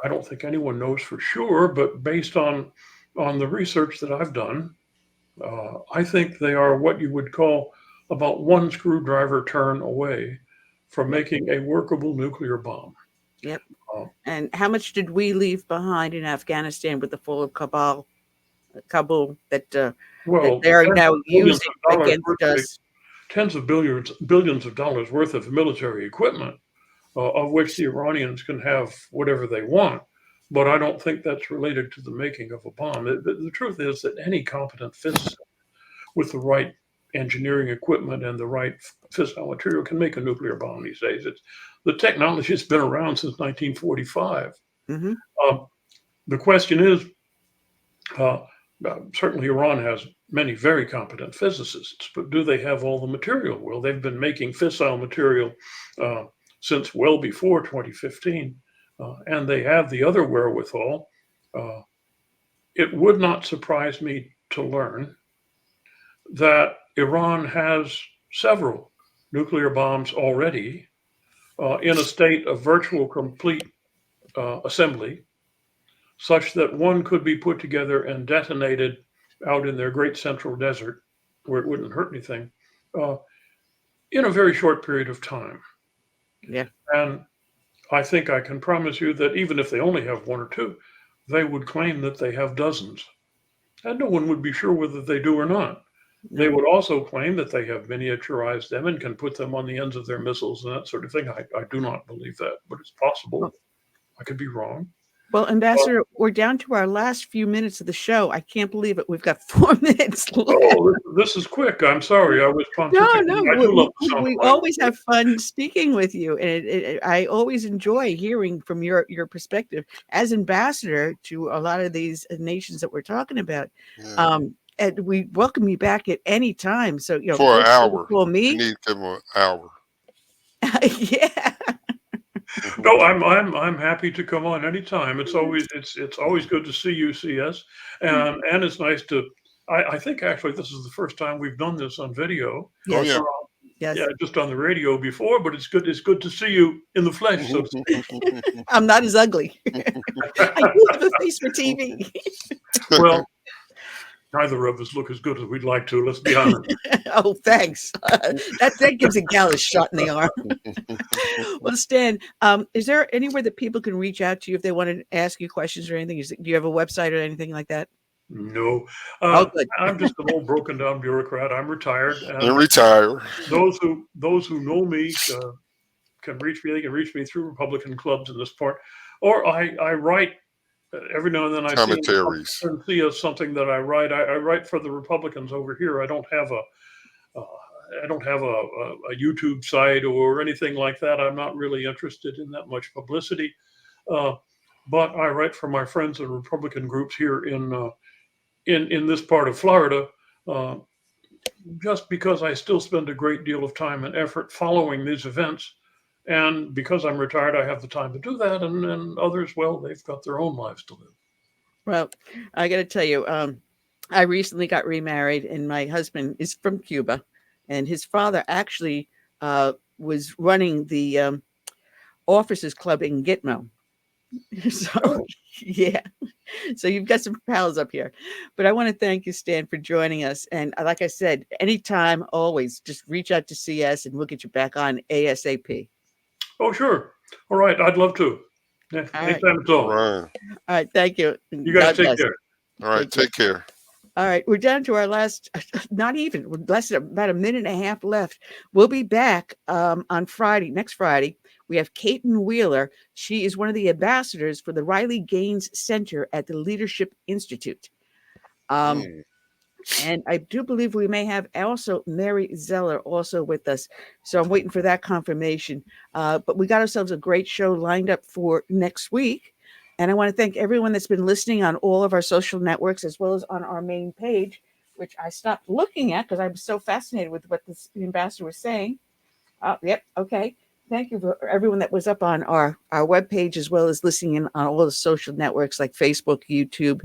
I don't think anyone knows for sure, but based on the research that I've done, I think they are what you would call about one screwdriver turn away from making a workable nuclear bomb. Yep. And how much did we leave behind in Afghanistan with the fall of Kabul that they are now using against us? Tens of billions of dollars worth of military equipment, of which the Iranians can have whatever they want. But I don't think that's related to the making of a bomb. The truth is that any competent physicist with the right engineering equipment and the right fissile material can make a nuclear bomb these days. The technology has been around since 1945. Mm-hmm. The question is, certainly Iran has many very competent physicists, but do they have all the material? Well, they've been making fissile material since well before 2015, and they have the other wherewithal. It would not surprise me to learn that Iran has several nuclear bombs already in a state of virtual complete assembly, such that one could be put together and detonated out in their great central desert, where it wouldn't hurt anything, in a very short period of time. Yeah. And I think I can promise you that even if they only have one or two, they would claim that they have dozens. And no one would be sure whether they do or not. They would also claim that they have miniaturized them and can put them on the ends of their missiles and that sort of thing. I do not believe that, but it's possible. I could be wrong. Well, Ambassador, we're down to our last few minutes of the show. I can't believe it. We've got 4 minutes left. Oh, this is quick. I'm sorry. I was pontificating. No, I do love the sound we of always have fun speaking with you, and I always enjoy hearing from your perspective as ambassador to a lot of these nations that we're talking about. Yeah. And we welcome you back at any time. So for an hour. Call me. You need to give them an hour. Yeah. No, I'm happy to come on anytime. It's always good to see you, CS, and it's nice to. I think actually this is the first time we've done this on video. Yes. Oh, Yes. Yeah, just on the radio before, but it's good. It's good to see you in the flesh. So to speak. I'm not as ugly. I do have a face for TV. Well, neither of us look as good as we'd like to. Let's be honest. Oh, thanks. That gives a gal a shot in the arm. Well, Stan, is there anywhere that people can reach out to you if they want to ask you questions or anything? Do you have a website or anything like that? No, Good. I'm just an old broken down bureaucrat. I'm retired. And retire. Those who know me can reach me. They can reach me through Republican clubs in this part, or I write every now and then. I Commentaries. see something that I write. I write for the Republicans over here. I don't have a YouTube site or anything like that. I'm not really interested in that much publicity. But I write for my friends in Republican groups here in this part of Florida, just because I still spend a great deal of time and effort following these events. And because I'm retired, I have the time to do that. And others, well, they've got their own lives to live. Well, I got to tell you, I recently got remarried, and my husband is from Cuba, and his father actually was running the Officers Club in Gitmo. So, yeah. So you've got some pals up here. But I want to thank you, Stan, for joining us. And like I said, anytime, always, just reach out to CS and we'll get you back on ASAP. Oh, sure. All right. I'd love to. Yeah, anytime at all. All right. Thank you. You guys take care. All right. Take care. All right. We're down to our last, less than about a minute and a half left. We'll be back on Friday, next Friday. We have Caitlin Wheeler. She is one of the ambassadors for the Riley Gaines Center at the Leadership Institute. And I do believe we may have also Mary Zeller also with us. So I'm waiting for that confirmation. But we got ourselves a great show lined up for next week. And I want to thank everyone that's been listening on all of our social networks, as well as on our main page, which I stopped looking at because I was so fascinated with what this ambassador was saying. Yep. Okay. Thank you for everyone that was up on our webpage, as well as listening in on all the social networks like Facebook, YouTube,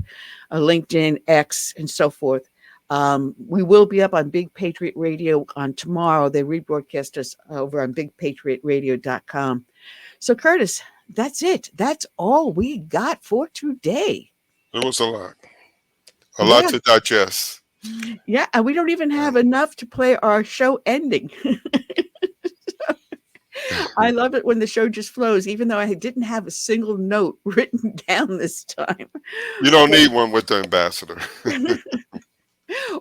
LinkedIn, X, and so forth. We will be up on Big Patriot Radio on tomorrow. They rebroadcast us over on bigpatriotradio.com. So, Curtis, that's it. That's all we got for today. It was a lot. A lot to digest. Yeah, and we don't even have enough to play our show ending. I love it when the show just flows, even though I didn't have a single note written down this time. You don't need one with the ambassador.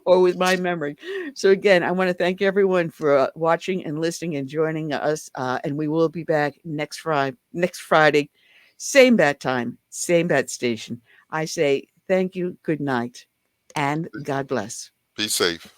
Or with my memory. So again, I want to thank everyone for watching and listening and joining us. And we will be back next Friday, same bat time, same bat station. I say thank you, good night, and God bless. Be safe.